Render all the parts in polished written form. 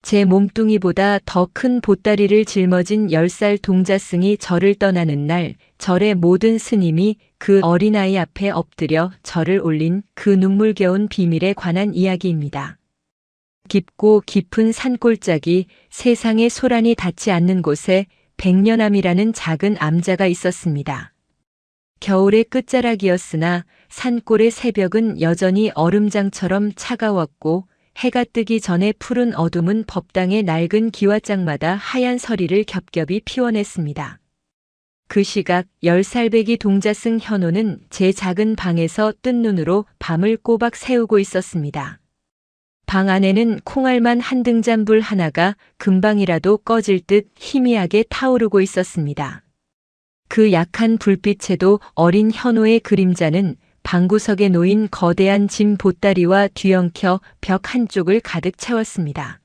제 몸뚱이보다 더 큰 보따리를 짊어진 10살 동자승이 절을 떠나는 날, 절의 모든 스님이 그 어린아이 앞에 엎드려 절을 올린 그 눈물겨운 비밀에 관한 이야기입니다. 깊고 깊은 산골짜기, 세상의 소란이 닿지 않는 곳에 백년암이라는 작은 암자가 있었습니다. 겨울의 끝자락이었으나 산골의 새벽은 여전히 얼음장처럼 차가웠고, 해가 뜨기 전에 푸른 어둠은 법당의 낡은 기와장마다 하얀 서리를 겹겹이 피워냈습니다. 그 시각 10살배기 동자승 현호는 제 작은 방에서 뜬 눈으로 밤을 꼬박 새우고 있었습니다. 방 안에는 콩알만 한 등잔 불 하나가 금방이라도 꺼질 듯 희미하게 타오르고 있었습니다. 그 약한 불빛에도 어린 현호의 그림자는 방구석에 놓인 거대한 짐 보따리와 뒤엉켜 벽 한쪽을 가득 채웠습니다.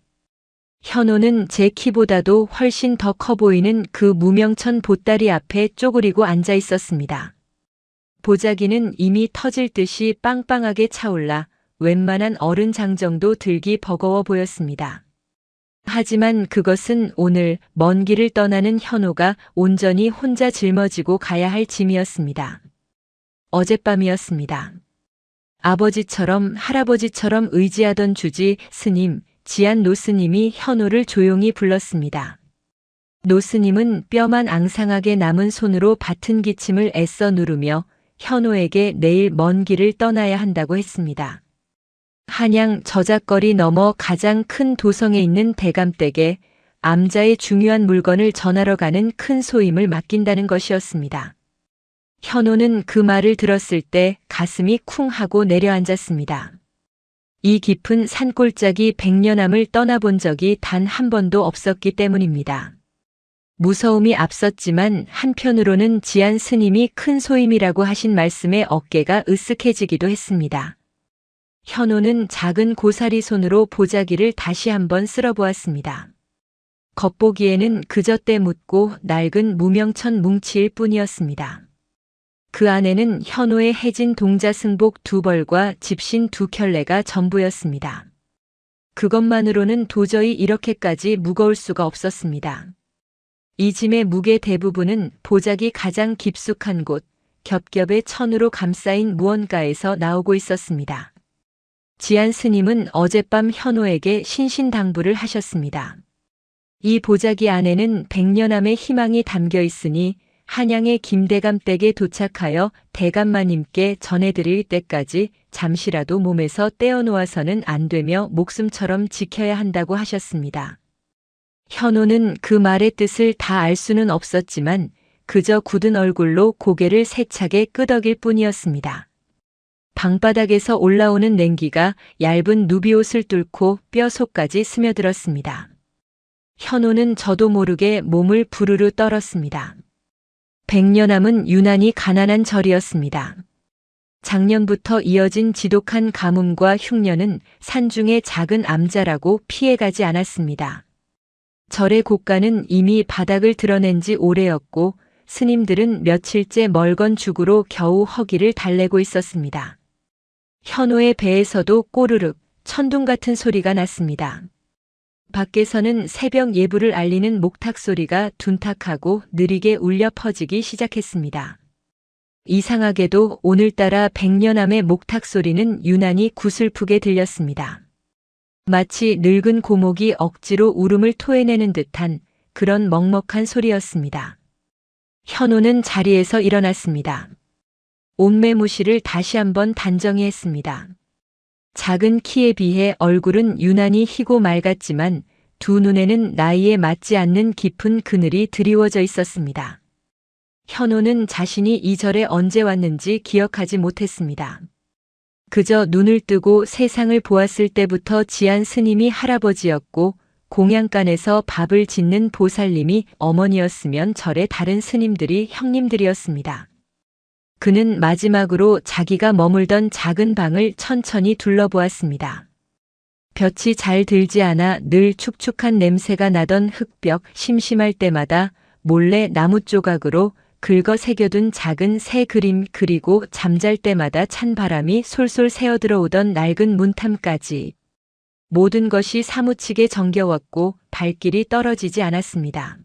현호는 제 키보다도 훨씬 더 커 보이는 그 무명천 보따리 앞에 쪼그리고 앉아 있었습니다. 보자기는 이미 터질 듯이 빵빵하게 차올라 웬만한 어른 장정도 들기 버거워 보였습니다. 하지만 그것은 오늘 먼 길을 떠나는 현호가 온전히 혼자 짊어지고 가야 할 짐이었습니다. 어젯밤이었습니다. 아버지처럼 할아버지처럼 의지하던 주지 스님, 지안 노스님이 현호를 조용히 불렀습니다. 노스님은 뼈만 앙상하게 남은 손으로 받은 기침을 애써 누르며 현호에게 내일 먼 길을 떠나야 한다고 했습니다. 한양 저작거리 넘어 가장 큰 도성에 있는 대감댁에 암자의 중요한 물건을 전하러 가는 큰 소임을 맡긴다는 것이었습니다. 현호는 그 말을 들었을 때 가슴이 쿵 하고 내려앉았습니다. 이 깊은 산골짜기 백년암을 떠나본 적이 단 한 번도 없었기 때문입니다. 무서움이 앞섰지만 한편으로는 지안 스님이 큰 소임이라고 하신 말씀에 어깨가 으쓱해지기도 했습니다. 현호는 작은 고사리 손으로 보자기를 다시 한번 쓸어보았습니다. 겉보기에는 그저 때 묻고 낡은 무명천 뭉치일 뿐이었습니다. 그 안에는 현호의 해진 동자승복 2벌과 집신 2켤레가 전부였습니다. 그것만으로는 도저히 이렇게까지 무거울 수가 없었습니다. 이 짐의 무게 대부분은 보자기 가장 깊숙한 곳, 겹겹의 천으로 감싸인 무언가에서 나오고 있었습니다. 지안 스님은 어젯밤 현호에게 신신당부를 하셨습니다. 이 보자기 안에는 백년암의 희망이 담겨 있으니 한양의 김대감댁에 도착하여 대감마님께 전해드릴 때까지 잠시라도 몸에서 떼어놓아서는 안 되며 목숨처럼 지켜야 한다고 하셨습니다. 현호는 그 말의 뜻을 다 알 수는 없었지만 그저 굳은 얼굴로 고개를 세차게 끄덕일 뿐이었습니다. 방바닥에서 올라오는 냉기가 얇은 누비옷을 뚫고 뼈 속까지 스며들었습니다. 현호는 저도 모르게 몸을 부르르 떨었습니다. 백년암은 유난히 가난한 절이었습니다. 작년부터 이어진 지독한 가뭄과 흉년은 산중의 작은 암자라고 피해가지 않았습니다. 절의 고가는 이미 바닥을 드러낸 지 오래였고 스님들은 며칠째 멀건 죽으로 겨우 허기를 달래고 있었습니다. 현호의 배에서도 꼬르륵 천둥 같은 소리가 났습니다. 밖에서는 새벽 예불을 알리는 목탁 소리가 둔탁하고 느리게 울려 퍼지기 시작했습니다. 이상하게도 오늘따라 백년암의 목탁 소리는 유난히 구슬프게 들렸습니다. 마치 늙은 고목이 억지로 울음을 토해내는 듯한 그런 먹먹한 소리였습니다. 현호는 자리에서 일어났습니다. 옷매무시를 다시 한번 단정히 했습니다. 작은 키에 비해 얼굴은 유난히 희고 맑았지만 두 눈에는 나이에 맞지 않는 깊은 그늘이 드리워져 있었습니다. 현호는 자신이 이 절에 언제 왔는지 기억하지 못했습니다. 그저 눈을 뜨고 세상을 보았을 때부터 지안 스님이 할아버지였고 공양간에서 밥을 짓는 보살님이 어머니였으면 절의 다른 스님들이 형님들이었습니다. 그는 마지막으로 자기가 머물던 작은 방을 천천히 둘러보았습니다. 볕이 잘 들지 않아 늘 축축한 냄새가 나던 흙벽, 심심할 때마다 몰래 나무 조각으로 긁어 새겨둔 작은 새 그림, 그리고 잠잘 때마다 찬 바람이 솔솔 새어들어오던 낡은 문탐까지 모든 것이 사무치게 정겨웠고 발길이 떨어지지 않았습니다.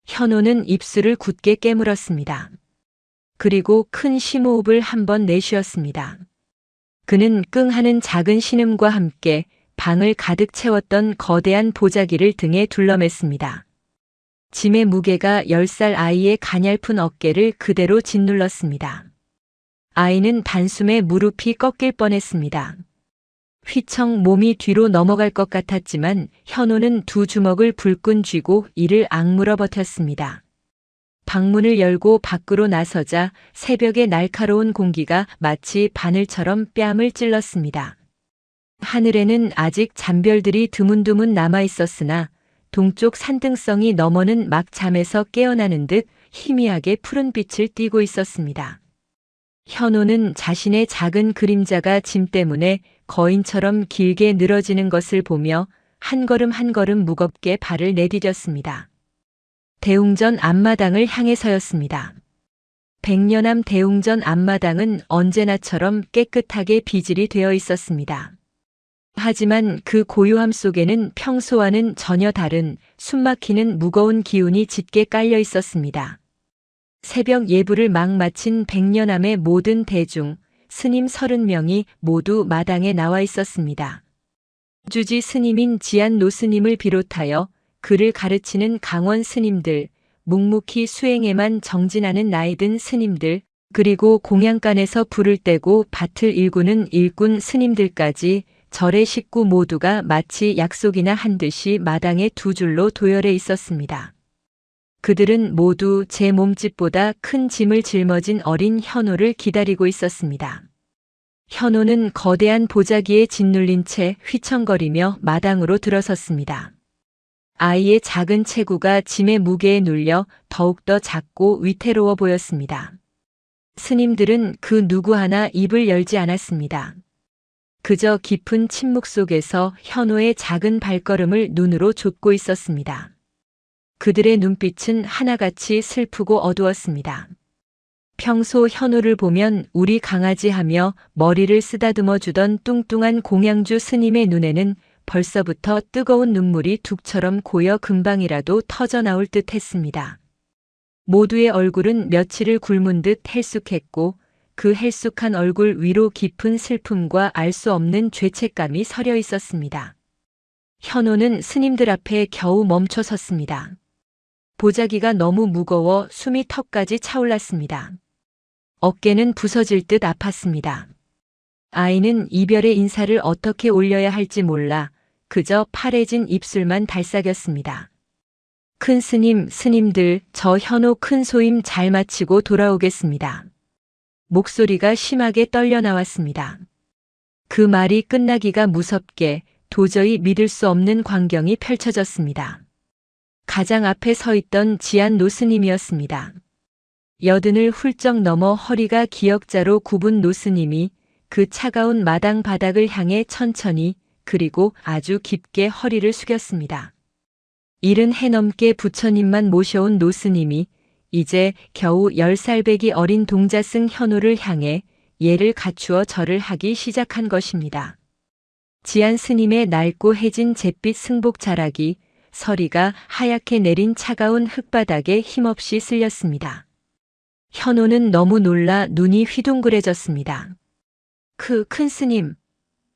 현호는 입술을 굳게 깨물었습니다. 그리고 큰 심호흡을 한번 내쉬었습니다. 그는 끙하는 작은 신음과 함께 방을 가득 채웠던 거대한 보자기를 등에 둘러맸습니다. 짐의 무게가 10살 아이의 가냘픈 어깨를 그대로 짓눌렀습니다. 아이는 단숨에 무릎이 꺾일 뻔했습니다. 휘청 몸이 뒤로 넘어갈 것 같았지만 현호는 두 주먹을 불끈 쥐고 이를 악물어 버텼습니다. 방문을 열고 밖으로 나서자 새벽의 날카로운 공기가 마치 바늘처럼 뺨을 찔렀습니다. 하늘에는 아직 잔별들이 드문드문 남아 있었으나 동쪽 산등성이 너머는 막 잠에서 깨어나는 듯 희미하게 푸른 빛을 띠고 있었습니다. 현호는 자신의 작은 그림자가 짐 때문에 거인처럼 길게 늘어지는 것을 보며 한 걸음 한 걸음 무겁게 발을 내디뎠습니다. 대웅전 앞마당을 향해 서였습니다. 백년암 대웅전 앞마당은 언제나처럼 깨끗하게 비질이 되어 있었습니다. 하지만 그 고요함 속에는 평소와는 전혀 다른 숨막히는 무거운 기운이 짙게 깔려 있었습니다. 새벽 예불을 막 마친 백년암의 모든 대중, 스님 30명이 모두 마당에 나와 있었습니다. 주지 스님인 지안 노스님을 비롯하여 그를 가르치는 강원 스님들, 묵묵히 수행에만 정진하는 나이든 스님들, 그리고 공양간에서 불을 떼고 밭을 일구는 일꾼 스님들까지 절의 식구 모두가 마치 약속이나 한 듯이 마당에 두 줄로 도열해 있었습니다. 그들은 모두 제 몸집보다 큰 짐을 짊어진 어린 현호를 기다리고 있었습니다. 현호는 거대한 보자기에 짓눌린 채 휘청거리며 마당으로 들어섰습니다. 아이의 작은 체구가 짐의 무게에 눌려 더욱더 작고 위태로워 보였습니다. 스님들은 그 누구 하나 입을 열지 않았습니다. 그저 깊은 침묵 속에서 현호의 작은 발걸음을 눈으로 좇고 있었습니다. 그들의 눈빛은 하나같이 슬프고 어두웠습니다. 평소 현호를 보면 우리 강아지 하며 머리를 쓰다듬어 주던 뚱뚱한 공양주 스님의 눈에는 벌써부터 뜨거운 눈물이 둑처럼 고여 금방이라도 터져 나올 듯 했습니다. 모두의 얼굴은 며칠을 굶은 듯 헬쑥했고 그 헬쑥한 얼굴 위로 깊은 슬픔과 알 수 없는 죄책감이 서려 있었습니다. 현호는 스님들 앞에 겨우 멈춰 섰습니다. 보자기가 너무 무거워 숨이 턱까지 차올랐습니다. 어깨는 부서질 듯 아팠습니다. 아이는 이별의 인사를 어떻게 올려야 할지 몰라 그저 파래진 입술만 달싹였습니다. 큰 스님, 스님들, 저 현호 큰 소임 잘 마치고 돌아오겠습니다. 목소리가 심하게 떨려 나왔습니다. 그 말이 끝나기가 무섭게 도저히 믿을 수 없는 광경이 펼쳐졌습니다. 가장 앞에 서 있던 지안 노스님이었습니다. 여든을 훌쩍 넘어 허리가 기역자로 굽은 노스님이 그 차가운 마당 바닥을 향해 천천히 그리고 아주 깊게 허리를 숙였습니다. 70해 넘게 부처님만 모셔온 노스님이 이제 겨우 10살배기 어린 동자승 현호를 향해 예를 갖추어 절을 하기 시작한 것입니다. 지안 스님의 낡고 해진 잿빛 승복 자락이 서리가 하얗게 내린 차가운 흙바닥에 힘없이 쓸렸습니다. 현호는 너무 놀라 눈이 휘둥그레졌습니다. 큰 스님.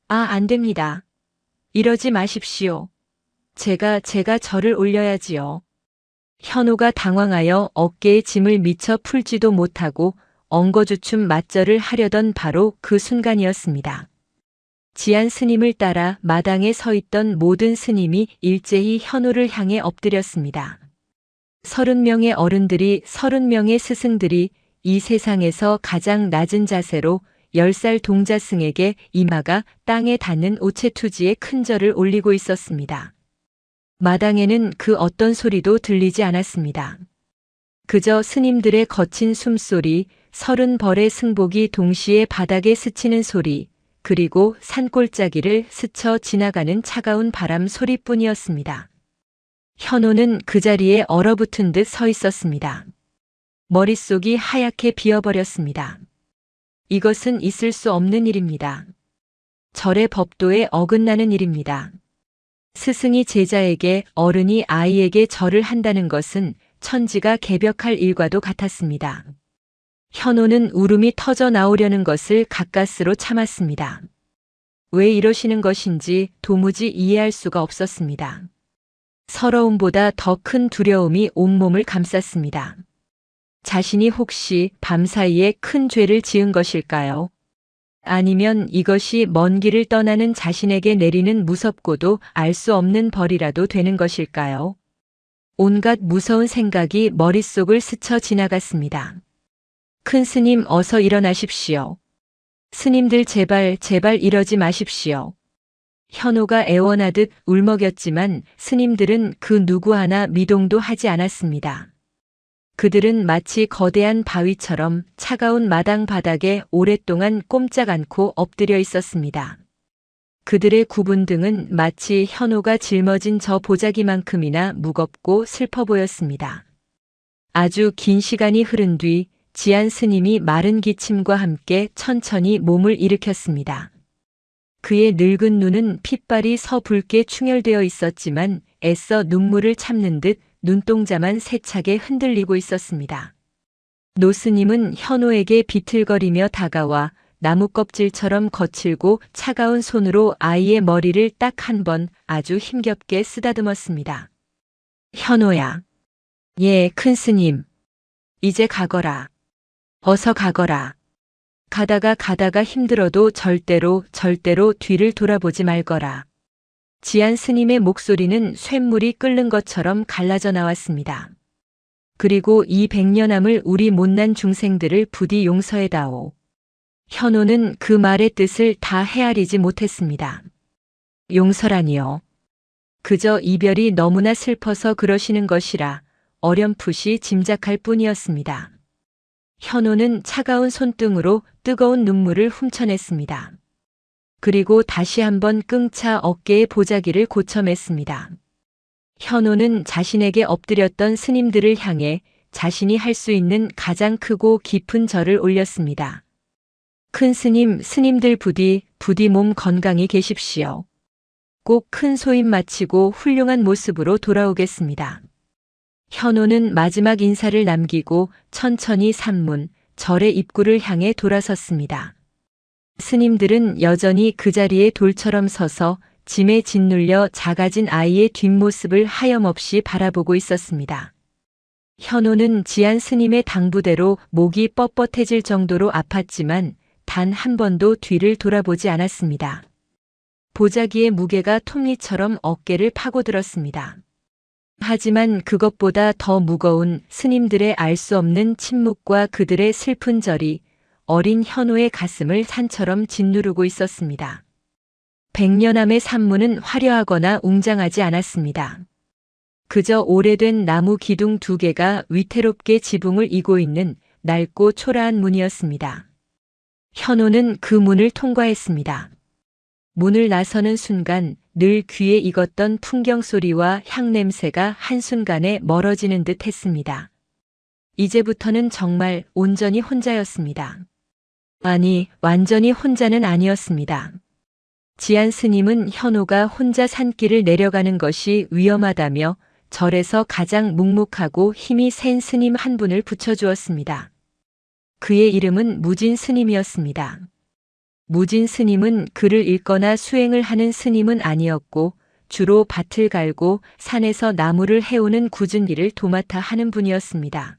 안 됩니다. 이러지 마십시오. 제가 절을 올려야지요. 현호가 당황하여 어깨에 짐을 미처 풀지도 못하고 엉거주춤 맞절을 하려던 바로 그 순간이었습니다. 지안 스님을 따라 마당에 서 있던 모든 스님이 일제히 현호를 향해 엎드렸습니다. 30명의 어른들이 30명의 스승들이 이 세상에서 가장 낮은 자세로 10살 동자승에게 이마가 땅에 닿는 오체투지의 큰 절을 올리고 있었습니다. 마당에는 그 어떤 소리도 들리지 않았습니다. 그저 스님들의 거친 숨소리, 30벌의 승복이 동시에 바닥에 스치는 소리, 그리고 산골짜기를 스쳐 지나가는 차가운 바람 소리뿐이었습니다. 현호는 그 자리에 얼어붙은 듯 서 있었습니다. 머릿속이 하얗게 비어버렸습니다. 이것은 있을 수 없는 일입니다. 절의 법도에 어긋나는 일입니다. 스승이 제자에게, 어른이 아이에게 절을 한다는 것은 천지가 개벽할 일과도 같았습니다. 현호는 울음이 터져 나오려는 것을 가까스로 참았습니다. 왜 이러시는 것인지 도무지 이해할 수가 없었습니다. 서러움보다 더 큰 두려움이 온몸을 감쌌습니다. 자신이 혹시 밤사이에 큰 죄를 지은 것일까요? 아니면 이것이 먼 길을 떠나는 자신에게 내리는 무섭고도 알 수 없는 벌이라도 되는 것일까요? 온갖 무서운 생각이 머릿속을 스쳐 지나갔습니다. 큰 스님, 어서 일어나십시오. 스님들 제발 이러지 마십시오. 현호가 애원하듯 울먹였지만 스님들은 그 누구 하나 미동도 하지 않았습니다. 그들은 마치 거대한 바위처럼 차가운 마당 바닥에 오랫동안 꼼짝 않고 엎드려 있었습니다. 그들의 굽은 등은 마치 현호가 짊어진 저 보자기만큼이나 무겁고 슬퍼 보였습니다. 아주 긴 시간이 흐른 뒤 지안 스님이 마른 기침과 함께 천천히 몸을 일으켰습니다. 그의 늙은 눈은 핏발이 서붉게 충혈되어 있었지만 애써 눈물을 참는 듯 눈동자만 세차게 흔들리고 있었습니다. 노스님은 현호에게 비틀거리며 다가와 나무 껍질처럼 거칠고 차가운 손으로 아이의 머리를 딱 한 번 아주 힘겹게 쓰다듬었습니다. 현호야. 예, 큰 스님. 이제 가거라. 어서 가거라. 가다가 힘들어도 절대로 뒤를 돌아보지 말거라. 지안 스님의 목소리는 쇳물이 끓는 것처럼 갈라져 나왔습니다. 그리고 이 100년함을 우리 못난 중생들을 부디 용서해다오. 현호는 그 말의 뜻을 다 헤아리지 못했습니다. 용서라니요. 그저 이별이 너무나 슬퍼서 그러시는 것이라 어렴풋이 짐작할 뿐이었습니다. 현호는 차가운 손등으로 뜨거운 눈물을 훔쳐냈습니다. 그리고 다시 한번 끙차 어깨의 보자기를 고쳐맸습니다. 현호는 자신에게 엎드렸던 스님들을 향해 자신이 할 수 있는 가장 크고 깊은 절을 올렸습니다. 큰 스님, 스님들 부디 몸 건강히 계십시오. 꼭 큰 소임 마치고 훌륭한 모습으로 돌아오겠습니다. 현호는 마지막 인사를 남기고 천천히 산문, 절의 입구를 향해 돌아섰습니다. 스님들은 여전히 그 자리에 돌처럼 서서 짐에 짓눌려 작아진 아이의 뒷모습을 하염없이 바라보고 있었습니다. 현호는 지안 스님의 당부대로 목이 뻣뻣해질 정도로 아팠지만 단 한 번도 뒤를 돌아보지 않았습니다. 보자기의 무게가 톱니처럼 어깨를 파고들었습니다. 하지만 그것보다 더 무거운 스님들의 알 수 없는 침묵과 그들의 슬픈 절이 어린 현호의 가슴을 산처럼 짓누르고 있었습니다. 100년암의 산문은 화려하거나 웅장하지 않았습니다. 그저 오래된 나무 기둥 2개가 위태롭게 지붕을 이고 있는 낡고 초라한 문이었습니다. 현호는 그 문을 통과했습니다. 문을 나서는 순간 늘 귀에 익었던 풍경 소리와 향 냄새가 한순간에 멀어지는 듯 했습니다. 이제부터는 정말 온전히 혼자였습니다. 아니, 완전히 혼자는 아니었습니다. 지안 스님은 현호가 혼자 산길을 내려가는 것이 위험하다며 절에서 가장 묵묵하고 힘이 센 스님 한 분을 붙여주었습니다. 그의 이름은 무진 스님이었습니다. 무진 스님은 글을 읽거나 수행을 하는 스님은 아니었고 주로 밭을 갈고 산에서 나무를 해오는 굳은 일을 도맡아 하는 분이었습니다.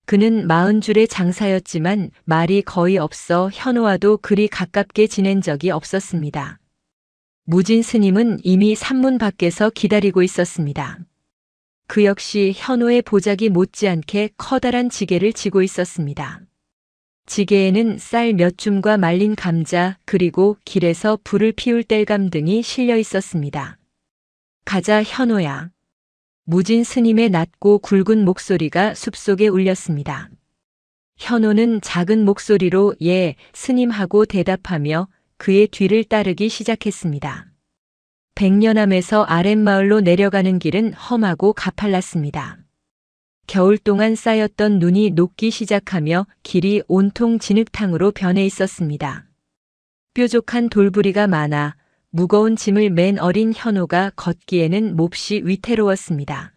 그는 40줄의 장사였지만 말이 거의 없어 현호와도 그리 가깝게 지낸 적이 없었습니다. 무진 스님은 이미 산문 밖에서 기다리고 있었습니다. 그 역시 현호의 보자기 못지않게 커다란 지게를 지고 있었습니다. 지게에는 쌀 몇 줌과 말린 감자 그리고 길에서 불을 피울 땔감 등이 실려 있었습니다. 가자 현호야. 무진 스님의 낮고 굵은 목소리가 숲속에 울렸습니다. 현호는 작은 목소리로 예, 스님하고 대답하며 그의 뒤를 따르기 시작했습니다. 100년암에서 아랫마을로 내려가는 길은 험하고 가팔랐습니다. 겨울 동안 쌓였던 눈이 녹기 시작하며 길이 온통 진흙탕으로 변해 있었습니다. 뾰족한 돌부리가 많아 무거운 짐을 맨 어린 현호가 걷기에는 몹시 위태로웠습니다.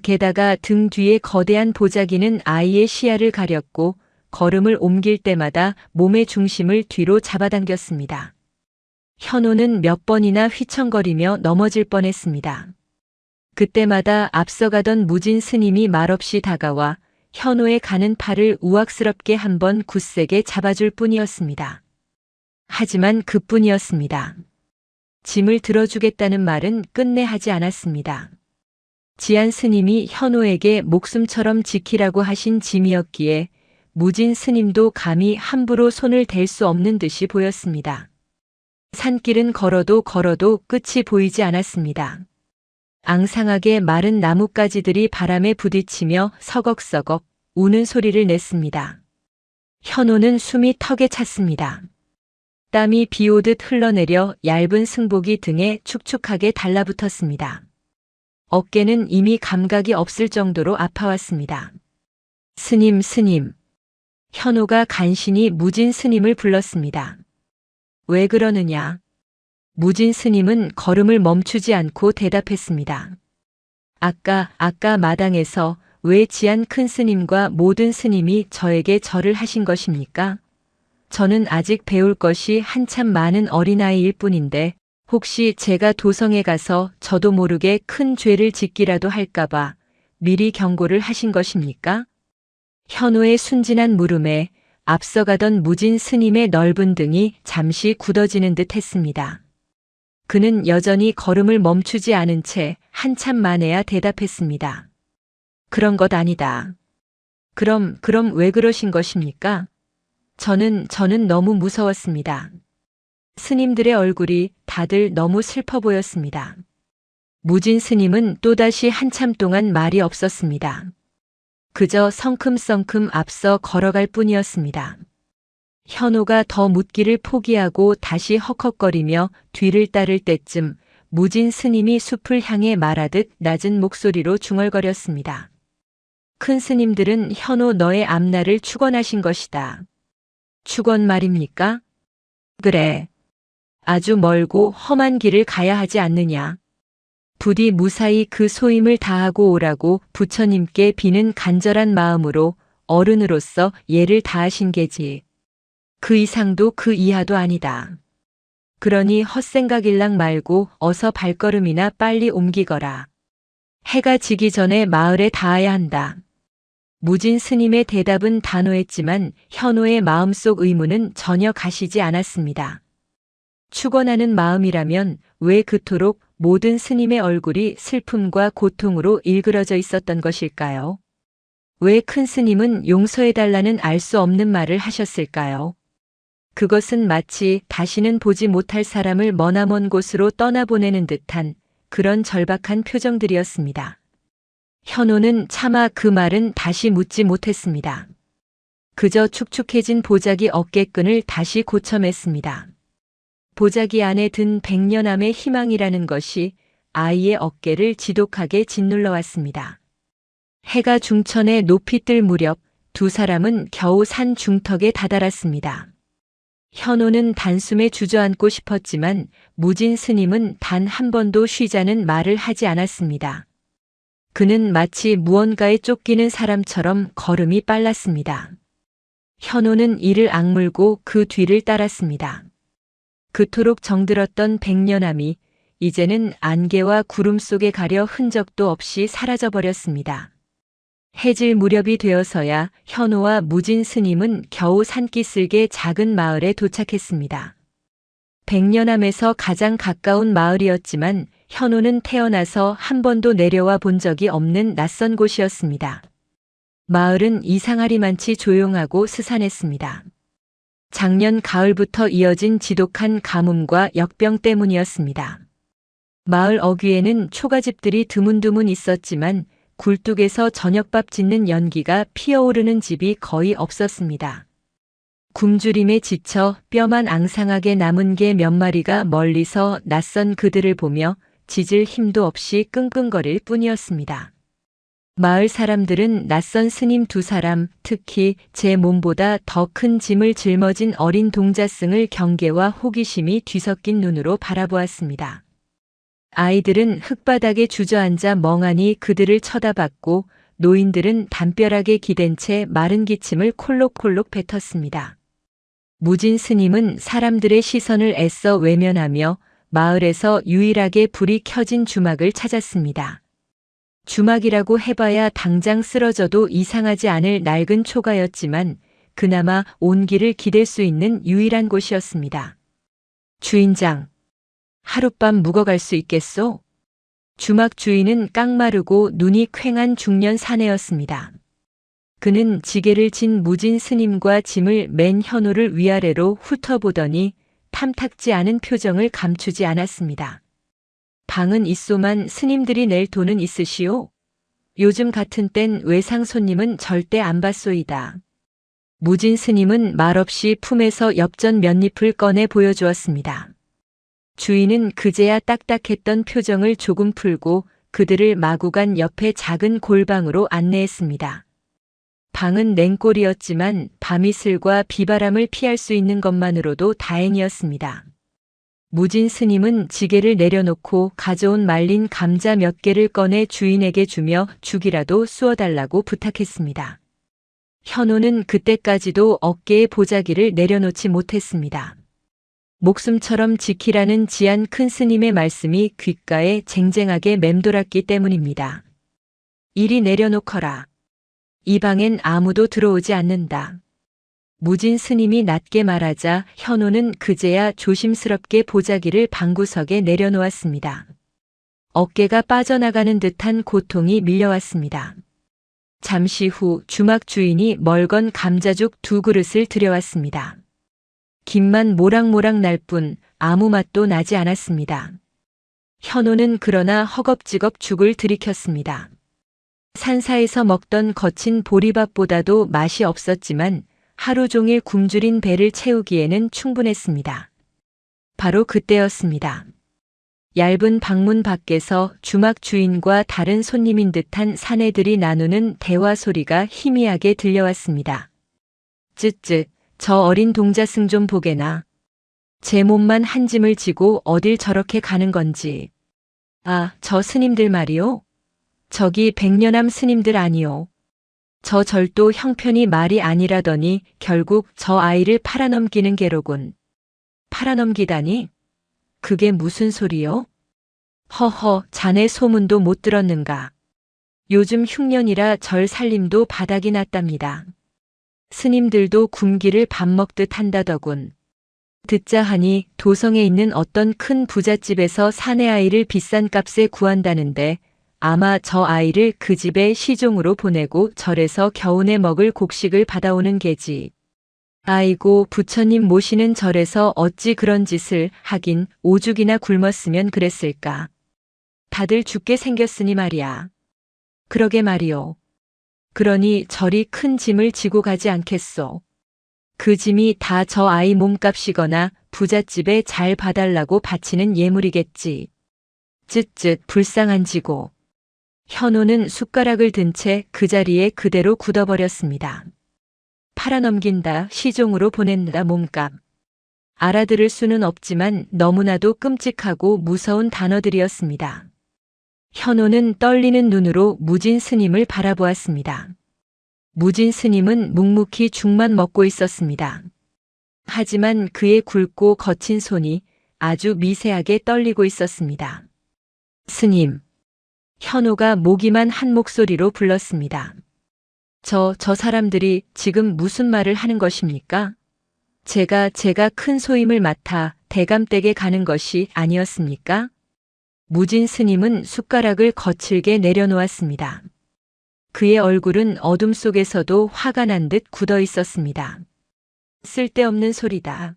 게다가 등 뒤에 거대한 보자기는 아이의 시야를 가렸고 걸음을 옮길 때마다 몸의 중심을 뒤로 잡아당겼습니다. 현호는 몇 번이나 휘청거리며 넘어질 뻔했습니다. 그때마다 앞서가던 무진 스님이 말없이 다가와 현호의 가는 팔을 우악스럽게 한번 굳세게 잡아줄 뿐이었습니다. 하지만 그뿐이었습니다. 짐을 들어주겠다는 말은 끝내 하지 않았습니다. 지안 스님이 현호에게 목숨처럼 지키라고 하신 짐이었기에 무진 스님도 감히 함부로 손을 댈 수 없는 듯이 보였습니다. 산길은 걸어도 끝이 보이지 않았습니다. 앙상하게 마른 나뭇가지들이 바람에 부딪히며 서걱서걱 우는 소리를 냈습니다. 현호는 숨이 턱에 찼습니다. 땀이 비 오듯 흘러내려 얇은 승복이 등에 축축하게 달라붙었습니다. 어깨는 이미 감각이 없을 정도로 아파왔습니다. 스님, 스님. 현호가 간신히 무진 스님을 불렀습니다. 왜 그러느냐? 무진 스님은 걸음을 멈추지 않고 대답했습니다. 아까 마당에서 왜 지안 큰 스님과 모든 스님이 저에게 절을 하신 것입니까? 저는 아직 배울 것이 한참 많은 어린아이일 뿐인데 혹시 제가 도성에 가서 저도 모르게 큰 죄를 짓기라도 할까봐 미리 경고를 하신 것입니까? 현호의 순진한 물음에 앞서가던 무진 스님의 넓은 등이 잠시 굳어지는 듯 했습니다. 그는 여전히 걸음을 멈추지 않은 채 한참 만에야 대답했습니다. 그런 것 아니다. 그럼 왜 그러신 것입니까? 저는 너무 무서웠습니다. 스님들의 얼굴이 다들 너무 슬퍼 보였습니다. 무진 스님은 또다시 한참 동안 말이 없었습니다. 그저 성큼성큼 앞서 걸어갈 뿐이었습니다. 현호가 더 묻기를 포기하고 다시 헉헉거리며 뒤를 따를 때쯤 무진 스님이 숲을 향해 말하듯 낮은 목소리로 중얼거렸습니다. 큰 스님들은 현호 너의 앞날을 축원하신 것이다. 축원 말입니까? 그래. 아주 멀고 험한 길을 가야 하지 않느냐. 부디 무사히 그 소임을 다하고 오라고 부처님께 비는 간절한 마음으로 어른으로서 예를 다하신 게지. 그 이상도 그 이하도 아니다. 그러니 헛생각일랑 말고 어서 발걸음이나 빨리 옮기거라. 해가 지기 전에 마을에 닿아야 한다. 무진 스님의 대답은 단호했지만 현호의 마음속 의문은 전혀 가시지 않았습니다. 축원하는 마음이라면 왜 그토록 모든 스님의 얼굴이 슬픔과 고통으로 일그러져 있었던 것일까요? 왜 큰 스님은 용서해달라는 알 수 없는 말을 하셨을까요? 그것은 마치 다시는 보지 못할 사람을 머나먼 곳으로 떠나보내는 듯한 그런 절박한 표정들이었습니다. 현호는 차마 그 말은 다시 묻지 못했습니다. 그저 축축해진 보자기 어깨끈을 다시 고쳐맸습니다. 보자기 안에 든 백년암의 희망이라는 것이 아이의 어깨를 지독하게 짓눌러 왔습니다. 해가 중천에 높이 뜰 무렵 두 사람은 겨우 산 중턱에 다다랐습니다. 현호는 단숨에 주저앉고 싶었지만 무진 스님은 단 한 번도 쉬자는 말을 하지 않았습니다. 그는 마치 무언가에 쫓기는 사람처럼 걸음이 빨랐습니다. 현호는 이를 악물고 그 뒤를 따랐습니다. 그토록 정들었던 백년암이 이제는 안개와 구름 속에 가려 흔적도 없이 사라져버렸습니다. 해질 무렵이 되어서야 현호와 무진 스님은 겨우 산기슭의 작은 마을에 도착했습니다. 백년암에서 가장 가까운 마을이었지만 현호는 태어나서 한 번도 내려와 본 적이 없는 낯선 곳이었습니다. 마을은 이상하리만치 조용하고 스산했습니다. 작년 가을부터 이어진 지독한 가뭄과 역병 때문이었습니다. 마을 어귀에는 초가집들이 드문드문 있었지만 굴뚝에서 저녁밥 짓는 연기가 피어오르는 집이 거의 없었습니다. 굶주림에 지쳐 뼈만 앙상하게 남은 개 몇 마리가 멀리서 낯선 그들을 보며 짖을 힘도 없이 끙끙거릴 뿐이었습니다. 마을 사람들은 낯선 스님 두 사람, 특히 제 몸보다 더 큰 짐을 짊어진 어린 동자승을 경계와 호기심이 뒤섞인 눈으로 바라보았습니다. 아이들은 흙바닥에 주저앉아 멍하니 그들을 쳐다봤고 노인들은 담벼락에 기댄 채 마른 기침을 콜록콜록 뱉었습니다. 무진 스님은 사람들의 시선을 애써 외면하며 마을에서 유일하게 불이 켜진 주막을 찾았습니다. 주막이라고 해봐야 당장 쓰러져도 이상하지 않을 낡은 초가였지만 그나마 온기를 기댈 수 있는 유일한 곳이었습니다. 주인장, 하룻밤 묵어갈 수 있겠소? 주막 주인은 깡마르고 눈이 퀭한 중년 사내였습니다. 그는 지게를 진 무진 스님과 짐을 맨 현호를 위아래로 훑어보더니 탐탁지 않은 표정을 감추지 않았습니다. 방은 있소만 스님들이 낼 돈은 있으시오? 요즘 같은 땐 외상 손님은 절대 안 받소이다. 무진 스님은 말없이 품에서 엽전 몇 잎을 꺼내 보여주었습니다. 주인은 그제야 딱딱했던 표정을 조금 풀고 그들을 마구 간 옆에 작은 골방으로 안내했습니다. 방은 냉골이었지만 밤이슬과 비바람을 피할 수 있는 것만으로도 다행이었습니다. 무진 스님은 지게를 내려놓고 가져온 말린 감자 몇 개를 꺼내 주인에게 주며 죽이라도 쑤어달라고 부탁했습니다. 현호는 그때까지도 어깨에 보자기를 내려놓지 못했습니다. 목숨처럼 지키라는 지한 큰 스님의 말씀이 귓가에 쟁쟁하게 맴돌았기 때문입니다. 이리 내려놓거라. 이 방엔 아무도 들어오지 않는다. 무진 스님이 낮게 말하자 현호는 그제야 조심스럽게 보자기를 방구석에 내려놓았습니다. 어깨가 빠져나가는 듯한 고통이 밀려왔습니다. 잠시 후 주막 주인이 멀건 감자죽 2그릇을 들여왔습니다. 김만 모락모락 날 뿐 아무 맛도 나지 않았습니다. 현호는 그러나 허겁지겁 죽을 들이켰습니다. 산사에서 먹던 거친 보리밥보다도 맛이 없었지만 하루 종일 굶주린 배를 채우기에는 충분했습니다. 바로 그때였습니다. 얇은 방문 밖에서 주막 주인과 다른 손님인 듯한 사내들이 나누는 대화 소리가 희미하게 들려왔습니다. 쯧쯧, 저 어린 동자승 좀 보게나. 제 몸만 한 짐을 지고 어딜 저렇게 가는 건지. 아, 저 스님들 말이요? 저기 백년암 스님들 아니요. 저 절도 형편이 말이 아니라더니 결국 저 아이를 팔아넘기는 게로군. 팔아넘기다니? 그게 무슨 소리요? 허허, 자네 소문도 못 들었는가. 요즘 흉년이라 절 살림도 바닥이 났답니다. 스님들도 굶기를 밥 먹듯 한다더군. 듣자 하니 도성에 있는 어떤 큰 부잣집에서 사내 아이를 비싼 값에 구한다는데 아마 저 아이를 그 집에 시종으로 보내고 절에서 겨우내 먹을 곡식을 받아오는 게지. 아이고, 부처님 모시는 절에서 어찌 그런 짓을 하긴 오죽이나 굶었으면 그랬을까. 다들 죽게 생겼으니 말이야. 그러게 말이오. 그러니 절이 큰 짐을 지고 가지 않겠소. 그 짐이 다 저 아이 몸값이거나 부잣집에 잘 봐달라고 바치는 예물이겠지. 쯧쯧, 불쌍한 지고. 현호는 숟가락을 든 채 그 자리에 그대로 굳어버렸습니다. 팔아넘긴다, 시종으로 보낸다 몸값. 알아들을 수는 없지만 너무나도 끔찍하고 무서운 단어들이었습니다. 현호는 떨리는 눈으로 무진 스님을 바라보았습니다. 무진 스님은 묵묵히 죽만 먹고 있었습니다. 하지만 그의 굵고 거친 손이 아주 미세하게 떨리고 있었습니다. 스님. 현호가 모기만 한 목소리로 불렀습니다. 저 사람들이 지금 무슨 말을 하는 것입니까? 제가 큰 소임을 맡아 대감댁에 가는 것이 아니었습니까? 무진 스님은 숟가락을 거칠게 내려놓았습니다. 그의 얼굴은 어둠 속에서도 화가 난 듯 굳어 있었습니다. 쓸데없는 소리다.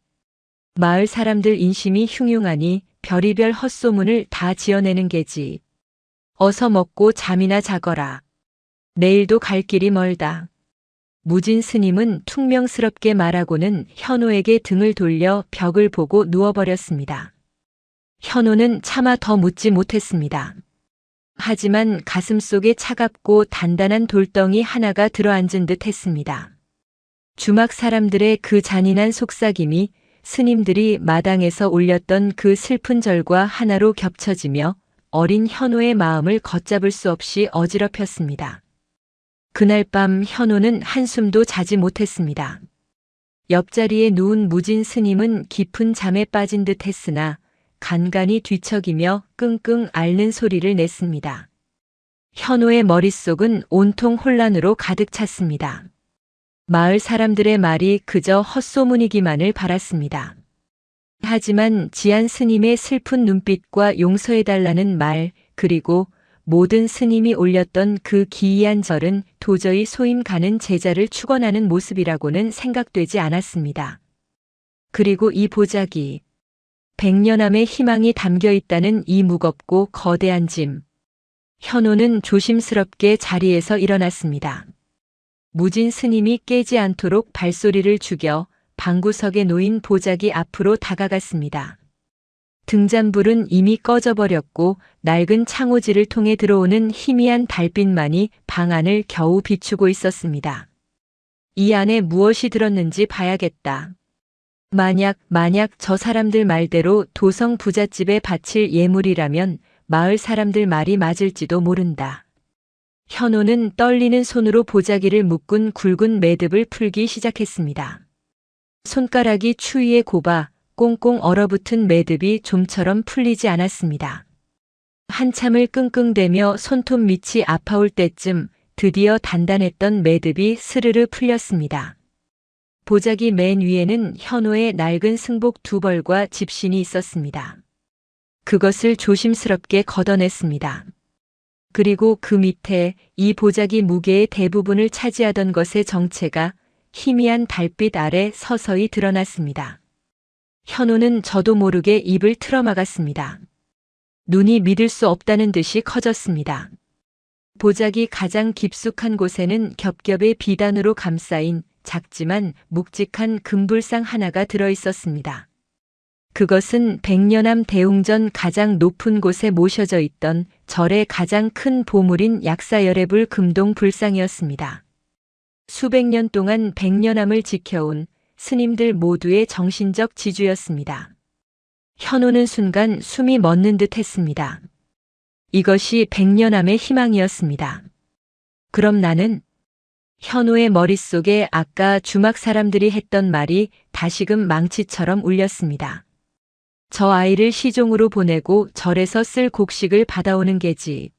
마을 사람들 인심이 흉흉하니 별의별 헛소문을 다 지어내는 게지. 어서 먹고 잠이나 자거라. 내일도 갈 길이 멀다. 무진 스님은 퉁명스럽게 말하고는 현호에게 등을 돌려 벽을 보고 누워버렸습니다. 현호는 차마 더 묻지 못했습니다. 하지만 가슴속에 차갑고 단단한 돌덩이 하나가 들어앉은 듯 했습니다. 주막 사람들의 그 잔인한 속삭임이 스님들이 마당에서 올렸던 그 슬픈 절과 하나로 겹쳐지며 어린 현호의 마음을 걷잡을 수 없이 어지럽혔습니다. 그날 밤 현호는 한숨도 자지 못했습니다. 옆자리에 누운 무진 스님은 깊은 잠에 빠진 듯 했으나 간간히 뒤척이며 끙끙 앓는 소리를 냈습니다. 현호의 머릿속은 온통 혼란으로 가득 찼습니다. 마을 사람들의 말이 그저 헛소문이기만을 바랐습니다. 하지만 지안 스님의 슬픈 눈빛과 용서해달라는 말, 그리고 모든 스님이 올렸던 그 기이한 절은 도저히 소임 가는 제자를 축원하는 모습이라고는 생각되지 않았습니다. 그리고 이 보자기, 백년암의 희망이 담겨 있다는 이 무겁고 거대한 짐. 현호는 조심스럽게 자리에서 일어났습니다. 무진 스님이 깨지 않도록 발소리를 죽여 방구석에 놓인 보자기 앞으로 다가갔습니다. 등잔불은 이미 꺼져버렸고 낡은 창호지를 통해 들어오는 희미한 달빛만이 방 안을 겨우 비추고 있었습니다. 이 안에 무엇이 들었는지 봐야겠다. 만약 저 사람들 말대로 도성 부잣집에 바칠 예물이라면 마을 사람들 말이 맞을지도 모른다. 현호는 떨리는 손으로 보자기를 묶은 굵은 매듭을 풀기 시작했습니다. 손가락이 추위에 곱아 꽁꽁 얼어붙은 매듭이 좀처럼 풀리지 않았습니다. 한참을 끙끙대며 손톱 밑이 아파올 때쯤 드디어 단단했던 매듭이 스르르 풀렸습니다. 보자기 맨 위에는 현호의 낡은 승복 2벌과 집신이 있었습니다. 그것을 조심스럽게 걷어냈습니다. 그리고 그 밑에 이 보자기 무게의 대부분을 차지하던 것의 정체가 희미한 달빛 아래 서서히 드러났습니다. 현호는 저도 모르게 입을 틀어막았습니다. 눈이 믿을 수 없다는 듯이 커졌습니다. 보자기 가장 깊숙한 곳에는 겹겹의 비단으로 감싸인 작지만 묵직한 금불상 하나가 들어 있었습니다. 그것은 백년암 대웅전 가장 높은 곳에 모셔져 있던 절의 가장 큰 보물인 약사열애불 금동 불상이었습니다. 수백 년 동안 백년암을 지켜온 스님들 모두의 정신적 지주였습니다. 현호는 순간 숨이 멎는 듯 했습니다. 이것이 백년암의 희망이었습니다. 그럼 나는? 현호의 머릿속에 아까 주막 사람들이 했던 말이 다시금 망치처럼 울렸습니다. 저 아이를 시종으로 보내고 절에서 쓸 곡식을 받아오는 게지.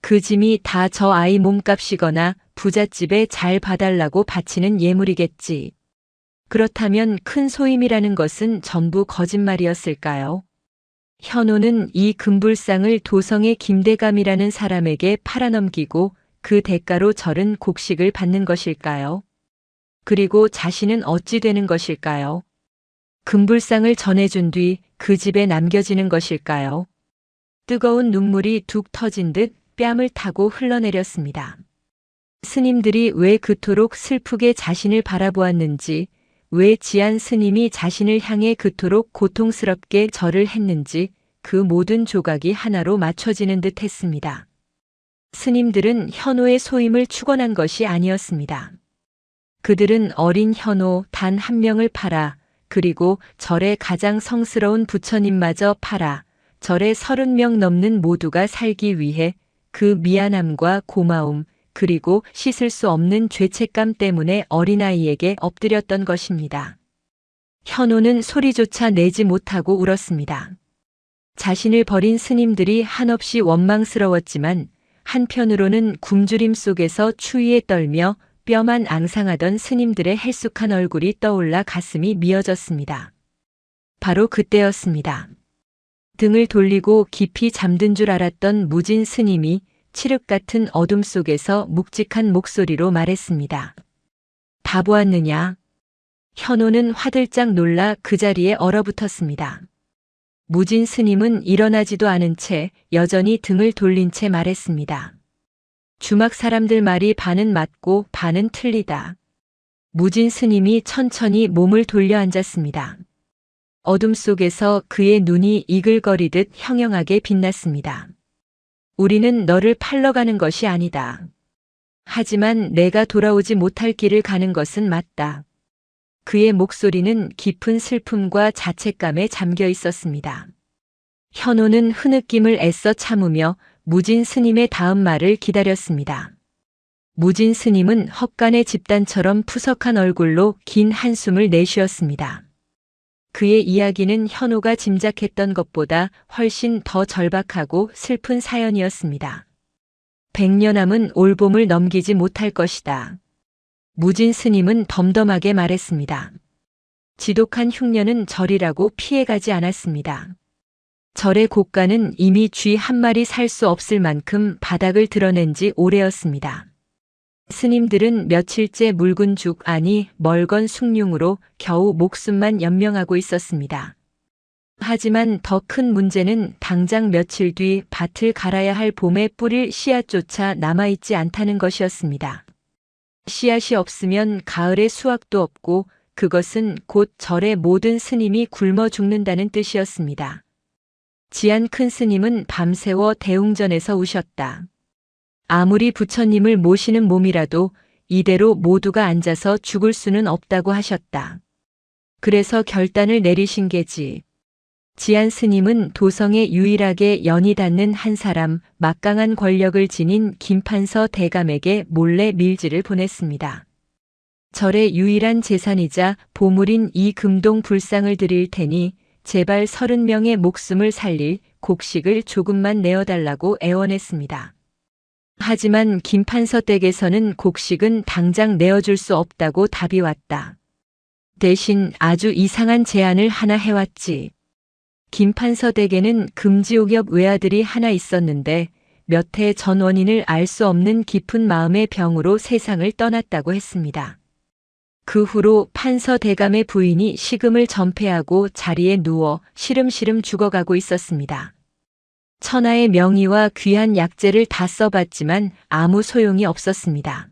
그 짐이 다 저 아이 몸값이거나 부잣집에 잘 봐달라고 바치는 예물이겠지. 그렇다면 큰 소임이라는 것은 전부 거짓말이었을까요? 현호는 이 금불상을 도성의 김대감이라는 사람에게 팔아넘기고 그 대가로 절은 곡식을 받는 것일까요? 그리고 자신은 어찌 되는 것일까요? 금불상을 전해준 뒤 그 집에 남겨지는 것일까요? 뜨거운 눈물이 툭 터진 듯 뺨을 타고 흘러내렸습니다. 스님들이 왜 그토록 슬프게 자신을 바라보았는지, 왜 지안 스님이 자신을 향해 그토록 고통스럽게 절을 했는지 그 모든 조각이 하나로 맞춰지는 듯 했습니다. 스님들은 현호의 소임을 축원한 것이 아니었습니다. 그들은 어린 현호 단 한 명을 팔아, 그리고 절의 가장 성스러운 부처님마저 팔아 절의 30명 넘는 모두가 살기 위해 그 미안함과 고마움, 그리고 씻을 수 없는 죄책감 때문에 어린아이에게 엎드렸던 것입니다. 현호는 소리조차 내지 못하고 울었습니다. 자신을 버린 스님들이 한없이 원망스러웠지만 한편으로는 굶주림 속에서 추위에 떨며 뼈만 앙상하던 스님들의 헬쑥한 얼굴이 떠올라 가슴이 미어졌습니다. 바로 그때였습니다. 등을 돌리고 깊이 잠든 줄 알았던 무진 스님이 칠흑 같은 어둠 속에서 묵직한 목소리로 말했습니다. 다 보았느냐? 현호는 화들짝 놀라 그 자리에 얼어붙었습니다. 무진 스님은 일어나지도 않은 채 여전히 등을 돌린 채 말했습니다. 주막 사람들 말이 반은 맞고 반은 틀리다. 무진 스님이 천천히 몸을 돌려 앉았습니다. 어둠 속에서 그의 눈이 이글거리듯 형형하게 빛났습니다. 우리는 너를 팔러 가는 것이 아니다. 하지만 내가 돌아오지 못할 길을 가는 것은 맞다. 그의 목소리는 깊은 슬픔과 자책감에 잠겨 있었습니다. 현호는 흐느낌을 애써 참으며 무진 스님의 다음 말을 기다렸습니다. 무진 스님은 헛간의 집단처럼 푸석한 얼굴로 긴 한숨을 내쉬었습니다. 그의 이야기는 현호가 짐작했던 것보다 훨씬 더 절박하고 슬픈 사연이었습니다. 백년암은 올봄을 넘기지 못할 것이다. 무진 스님은 덤덤하게 말했습니다. 지독한 흉년은 절이라고 피해가지 않았습니다. 절의 곡간은 이미 쥐 한 마리 살 수 없을 만큼 바닥을 드러낸 지 오래였습니다. 스님들은 며칠째 묽은 죽 아니 멀건 숭늉으로 겨우 목숨만 연명하고 있었습니다. 하지만 더 큰 문제는 당장 며칠 뒤 밭을 갈아야 할 봄에 뿌릴 씨앗조차 남아있지 않다는 것이었습니다. 씨앗이 없으면 가을에 수확도 없고 그것은 곧 절의 모든 스님이 굶어 죽는다는 뜻이었습니다. 지안 큰 스님은 밤새워 대웅전에서 우셨다. 아무리 부처님을 모시는 몸이라도 이대로 모두가 앉아서 죽을 수는 없다고 하셨다. 그래서 결단을 내리신 게지. 지안 스님은 도성에 유일하게 연이 닿는 한 사람, 막강한 권력을 지닌 김판서 대감에게 몰래 밀지를 보냈습니다. 절의 유일한 재산이자 보물인 이 금동 불상을 드릴 테니 제발 30명의 목숨을 살릴 곡식을 조금만 내어달라고 애원했습니다. 하지만 김판서 댁에서는 곡식은 당장 내어줄 수 없다고 답이 왔다. 대신 아주 이상한 제안을 하나 해왔지. 김판서 댁에는 금지옥엽 외아들이 하나 있었는데 몇 해 전 원인을 알 수 없는 깊은 마음의 병으로 세상을 떠났다고 했습니다. 그 후로 판서 대감의 부인이 식음을 전폐하고 자리에 누워 시름시름 죽어가고 있었습니다. 천하의 명의와 귀한 약재를 다 써봤지만 아무 소용이 없었습니다.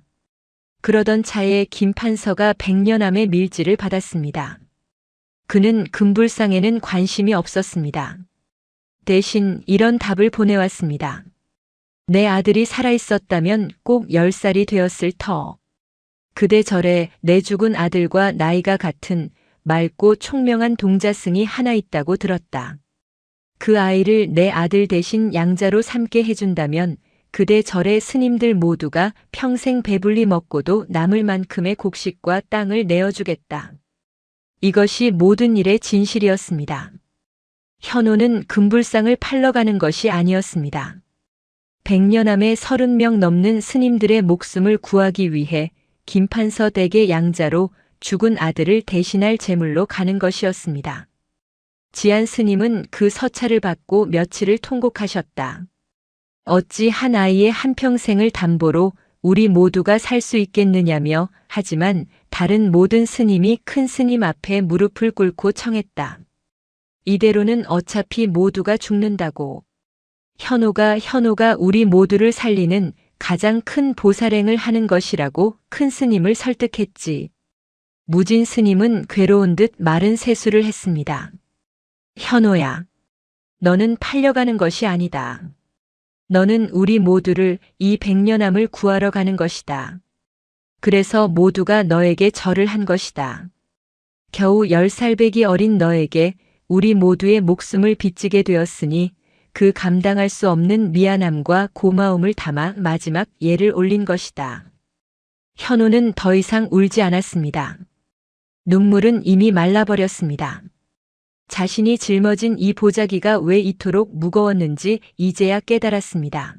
그러던 차에 김판서가 백년암의 밀지를 받았습니다. 그는 금불상에는 관심이 없었습니다. 대신 이런 답을 보내왔습니다. 내 아들이 살아있었다면 꼭 10살이 되었을 터. 그대 절에 내 죽은 아들과 나이가 같은 맑고 총명한 동자승이 하나 있다고 들었다. 그 아이를 내 아들 대신 양자로 삼게 해준다면 그대 절의 스님들 모두가 평생 배불리 먹고도 남을 만큼의 곡식과 땅을 내어주겠다. 이것이 모든 일의 진실이었습니다. 현호는 금불상을 팔러 가는 것이 아니었습니다. 백년암의 30명 넘는 스님들의 목숨을 구하기 위해 김판서 댁의 양자로 죽은 아들을 대신할 제물로 가는 것이었습니다. 지안 스님은 그 서찰을 받고 며칠을 통곡하셨다. 어찌 한 아이의 한평생을 담보로 우리 모두가 살 수 있겠느냐며 하지만 다른 모든 스님이 큰 스님 앞에 무릎을 꿇고 청했다. 이대로는 어차피 모두가 죽는다고. 현호가 우리 모두를 살리는 가장 큰 보살행을 하는 것이라고 큰 스님을 설득했지. 무진 스님은 괴로운 듯 마른 세수를 했습니다. 현호야, 너는 팔려가는 것이 아니다. 너는 우리 모두를 이 백년암을 구하러 가는 것이다. 그래서 모두가 너에게 절을 한 것이다. 겨우 10살배기 어린 너에게 우리 모두의 목숨을 빚지게 되었으니 그 감당할 수 없는 미안함과 고마움을 담아 마지막 예를 올린 것이다. 현호는 더 이상 울지 않았습니다. 눈물은 이미 말라버렸습니다. 자신이 짊어진 이 보자기가 왜 이토록 무거웠는지 이제야 깨달았습니다.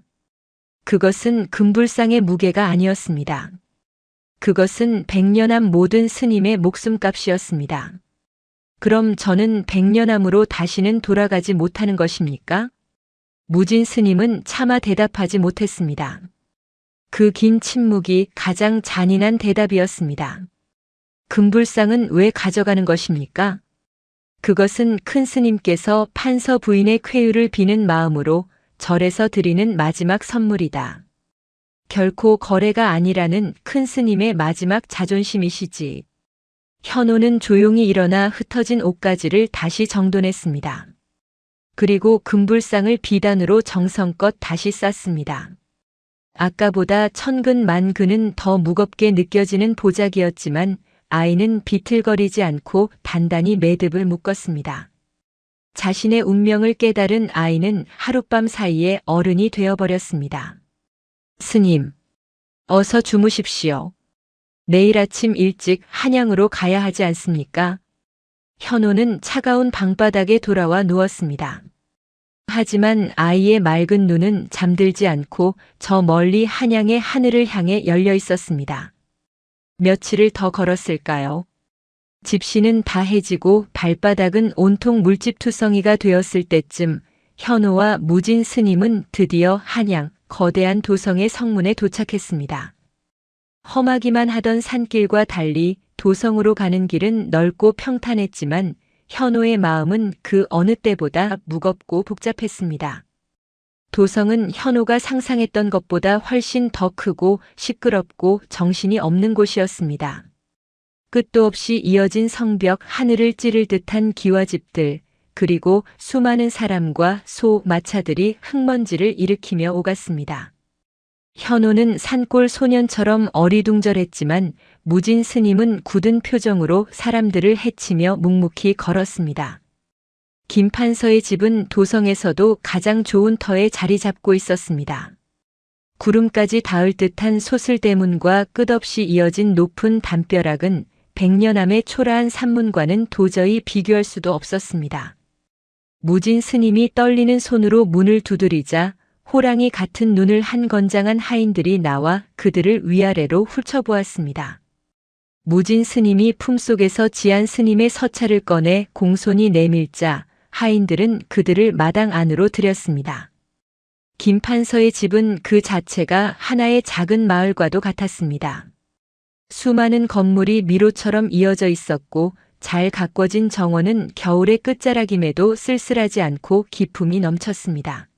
그것은 금불상의 무게가 아니었습니다. 그것은 백년암 모든 스님의 목숨값이었습니다. 그럼 저는 백년암으로 다시는 돌아가지 못하는 것입니까? 무진 스님은 차마 대답하지 못했습니다. 그 긴 침묵이 가장 잔인한 대답이었습니다. 금불상은 왜 가져가는 것입니까? 그것은 큰 스님께서 판서 부인의 쾌유를 비는 마음으로 절에서 드리는 마지막 선물이다. 결코 거래가 아니라는 큰 스님의 마지막 자존심이시지. 현호는 조용히 일어나 흩어진 옷가지를 다시 정돈했습니다. 그리고 금불상을 비단으로 정성껏 다시 쌌습니다. 아까보다 천근만근은 더 무겁게 느껴지는 보자기였지만 아이는 비틀거리지 않고 단단히 매듭을 묶었습니다. 자신의 운명을 깨달은 아이는 하룻밤 사이에 어른이 되어버렸습니다. 스님, 어서 주무십시오. 내일 아침 일찍 한양으로 가야 하지 않습니까? 현호는 차가운 방바닥에 돌아와 누웠습니다. 하지만 아이의 맑은 눈은 잠들지 않고 저 멀리 한양의 하늘을 향해 열려 있었습니다. 며칠을 더 걸었을까요? 집시는 다 해지고 발바닥은 온통 물집투성이가 되었을 때쯤 현호와 무진 스님은 드디어 한양 거대한 도성의 성문에 도착했습니다. 험하기만 하던 산길과 달리 도성으로 가는 길은 넓고 평탄했지만 현호의 마음은 그 어느 때보다 무겁고 복잡했습니다. 도성은 현호가 상상했던 것보다 훨씬 더 크고 시끄럽고 정신이 없는 곳이었습니다. 끝도 없이 이어진 성벽, 하늘을 찌를 듯한 기와집들, 그리고 수많은 사람과 소, 마차들이 흙먼지를 일으키며 오갔습니다. 현호는 산골 소년처럼 어리둥절했지만 무진 스님은 굳은 표정으로 사람들을 해치며 묵묵히 걸었습니다. 김판서의 집은 도성에서도 가장 좋은 터에 자리 잡고 있었습니다. 구름까지 닿을 듯한 소슬대문과 끝없이 이어진 높은 담벼락은 100년암의 초라한 산문과는 도저히 비교할 수도 없었습니다. 무진 스님이 떨리는 손으로 문을 두드리자 호랑이 같은 눈을 한 건장한 하인들이 나와 그들을 위아래로 훑어보았습니다. 무진 스님이 품속에서 지안 스님의 서찰을 꺼내 공손히 내밀자 하인들은 그들을 마당 안으로 들였습니다. 김판서의 집은 그 자체가 하나의 작은 마을과도 같았습니다. 수많은 건물이 미로처럼 이어져 있었고 잘 가꿔진 정원은 겨울의 끝자락임에도 쓸쓸하지 않고 기품이 넘쳤습니다.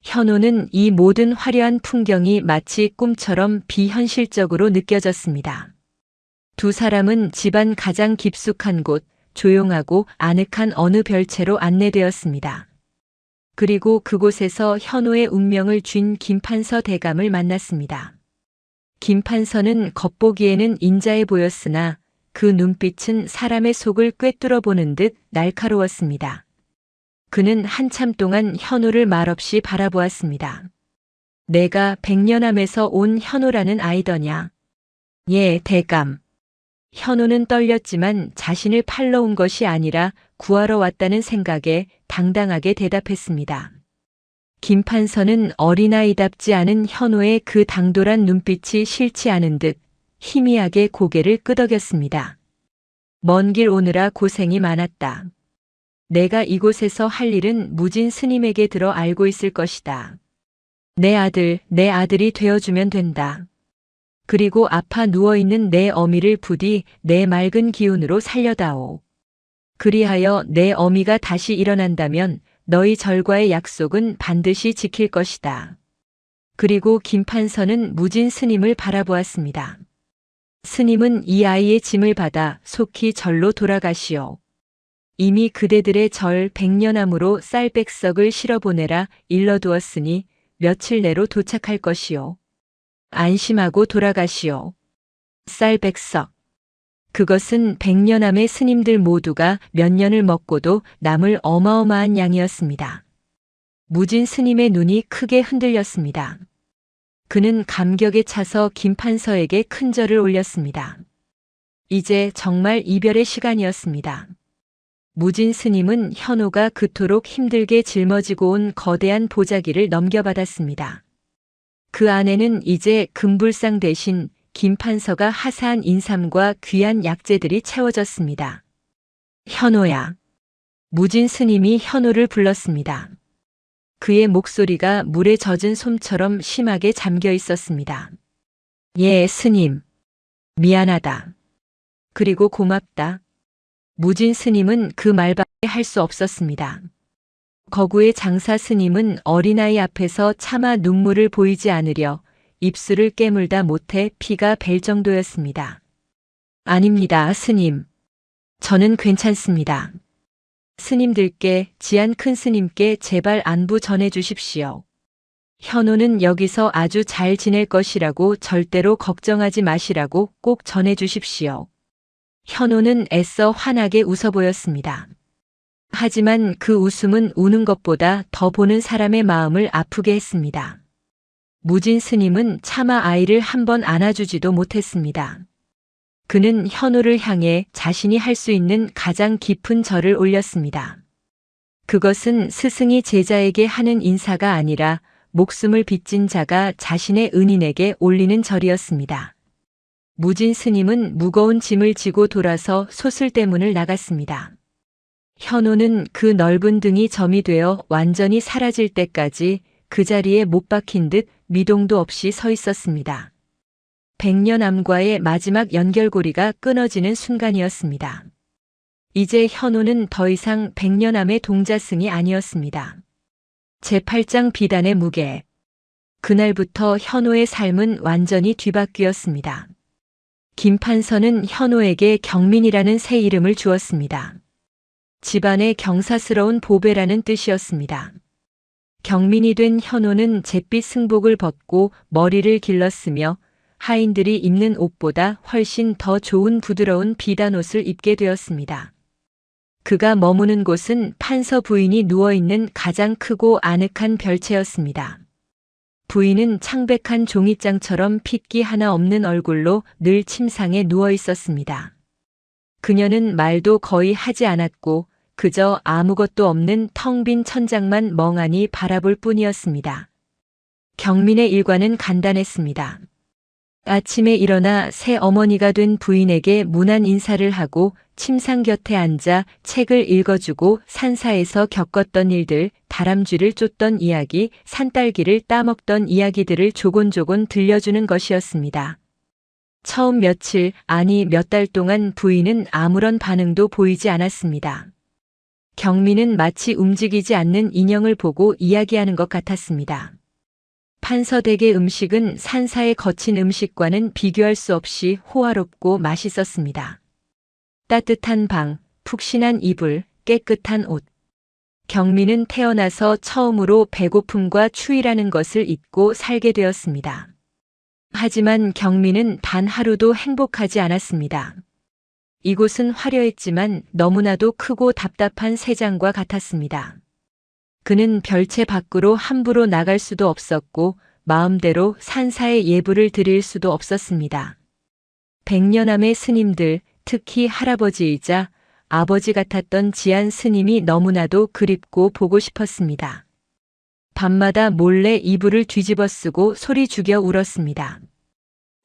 현호는 이 모든 화려한 풍경이 마치 꿈처럼 비현실적으로 느껴졌습니다. 두 사람은 집안 가장 깊숙한 곳, 조용하고 아늑한 어느 별채로 안내되었습니다. 그리고 그곳에서 현호의 운명을 쥔 김판서 대감을 만났습니다. 김판서는 겉보기에는 인자해 보였으나 그 눈빛은 사람의 속을 꿰뚫어 보는 듯 날카로웠습니다. 그는 한참 동안 현호를 말없이 바라보았습니다. 내가 백년암에서 온 현호라는 아이더냐? 예, 대감. 현호는 떨렸지만 자신을 팔러 온 것이 아니라 구하러 왔다는 생각에 당당하게 대답했습니다. 김판서는 어린아이답지 않은 현호의 그 당돌한 눈빛이 싫지 않은 듯 희미하게 고개를 끄덕였습니다. 먼 길 오느라 고생이 많았다. 내가 이곳에서 할 일은 무진 스님에게 들어 알고 있을 것이다. 내 아들이 되어주면 된다. 그리고 아파 누워있는 내 어미를 부디 내 맑은 기운으로 살려다오. 그리하여 내 어미가 다시 일어난다면 너희 절과의 약속은 반드시 지킬 것이다. 그리고 김판서는 무진 스님을 바라보았습니다. 스님은 이 아이의 짐을 받아 속히 절로 돌아가시오. 이미 그대들의 절 100년암으로 쌀백석을 실어보내라 일러두었으니 며칠 내로 도착할 것이오. 안심하고 돌아가시오. 쌀백석. 그것은 100년암의 스님들 모두가 몇 년을 먹고도 남을 어마어마한 양이었습니다. 무진 스님의 눈이 크게 흔들렸습니다. 그는 감격에 차서 김판서에게 큰 절을 올렸습니다. 이제 정말 이별의 시간이었습니다. 무진 스님은 현호가 그토록 힘들게 짊어지고 온 거대한 보자기를 넘겨받았습니다. 그 안에는 이제 금불상 대신 김판서가 하사한 인삼과 귀한 약재들이 채워졌습니다. 현호야. 무진 스님이 현호를 불렀습니다. 그의 목소리가 물에 젖은 솜처럼 심하게 잠겨 있었습니다. 예, 스님. 미안하다. 그리고 고맙다. 무진 스님은 그 말밖에 할 수 없었습니다. 거구의 장사 스님은 어린아이 앞에서 차마 눈물을 보이지 않으려 입술을 깨물다 못해 피가 벨 정도였습니다. 아닙니다, 스님. 저는 괜찮습니다. 스님들께 지안 큰 스님께 제발 안부 전해 주십시오. 현우는 여기서 아주 잘 지낼 것이라고 절대로 걱정하지 마시라고 꼭 전해 주십시오. 현우는 애써 환하게 웃어 보였습니다. 하지만 그 웃음은 우는 것보다 더 보는 사람의 마음을 아프게 했습니다. 무진 스님은 차마 아이를 한 번 안아주지도 못했습니다. 그는 현우를 향해 자신이 할 수 있는 가장 깊은 절을 올렸습니다. 그것은 스승이 제자에게 하는 인사가 아니라 목숨을 빚진 자가 자신의 은인에게 올리는 절이었습니다. 무진 스님은 무거운 짐을 지고 돌아서 소슬대문을 나갔습니다. 현우는 그 넓은 등이 점이 되어 완전히 사라질 때까지 그 자리에 못 박힌 듯 미동도 없이 서 있었습니다. 백년암과의 마지막 연결고리가 끊어지는 순간이었습니다. 이제 현우는 더 이상 백년암의 동자승이 아니었습니다. 제8장 비단의 무게. 그날부터 현우의 삶은 완전히 뒤바뀌었습니다. 김판서는 현우에게 경민이라는 새 이름을 주었습니다. 집안의 경사스러운 보배라는 뜻이었습니다. 경민이 된 현우는 잿빛 승복을 벗고 머리를 길렀으며 하인들이 입는 옷보다 훨씬 더 좋은 부드러운 비단 옷을 입게 되었습니다. 그가 머무는 곳은 판서 부인이 누워있는 가장 크고 아늑한 별채였습니다. 부인은 창백한 종이장처럼 핏기 하나 없는 얼굴로 늘 침상에 누워 있었습니다. 그녀는 말도 거의 하지 않았고 그저 아무것도 없는 텅 빈 천장만 멍하니 바라볼 뿐이었습니다. 경민의 일과는 간단했습니다. 아침에 일어나 새 어머니가 된 부인에게 문안 인사를 하고 침상 곁에 앉아 책을 읽어주고 산사에서 겪었던 일들, 다람쥐를 쫓던 이야기, 산딸기를 따먹던 이야기들을 조곤조곤 들려주는 것이었습니다. 처음 며칠, 아니 몇 달 동안 부인은 아무런 반응도 보이지 않았습니다. 경민은 마치 움직이지 않는 인형을 보고 이야기하는 것 같았습니다. 판서댁의 음식은 산사의 거친 음식과는 비교할 수 없이 호화롭고 맛있었습니다. 따뜻한 방, 푹신한 이불, 깨끗한 옷. 경민은 태어나서 처음으로 배고픔과 추위라는 것을 잊고 살게 되었습니다. 하지만 경민은 단 하루도 행복하지 않았습니다. 이곳은 화려했지만 너무나도 크고 답답한 새장과 같았습니다. 그는 별채 밖으로 함부로 나갈 수도 없었고 마음대로 산사의 예불을 드릴 수도 없었습니다. 백년암의 스님들, 특히 할아버지이자 아버지 같았던 지안 스님이 너무나도 그립고 보고 싶었습니다. 밤마다 몰래 이불을 뒤집어 쓰고 소리 죽여 울었습니다.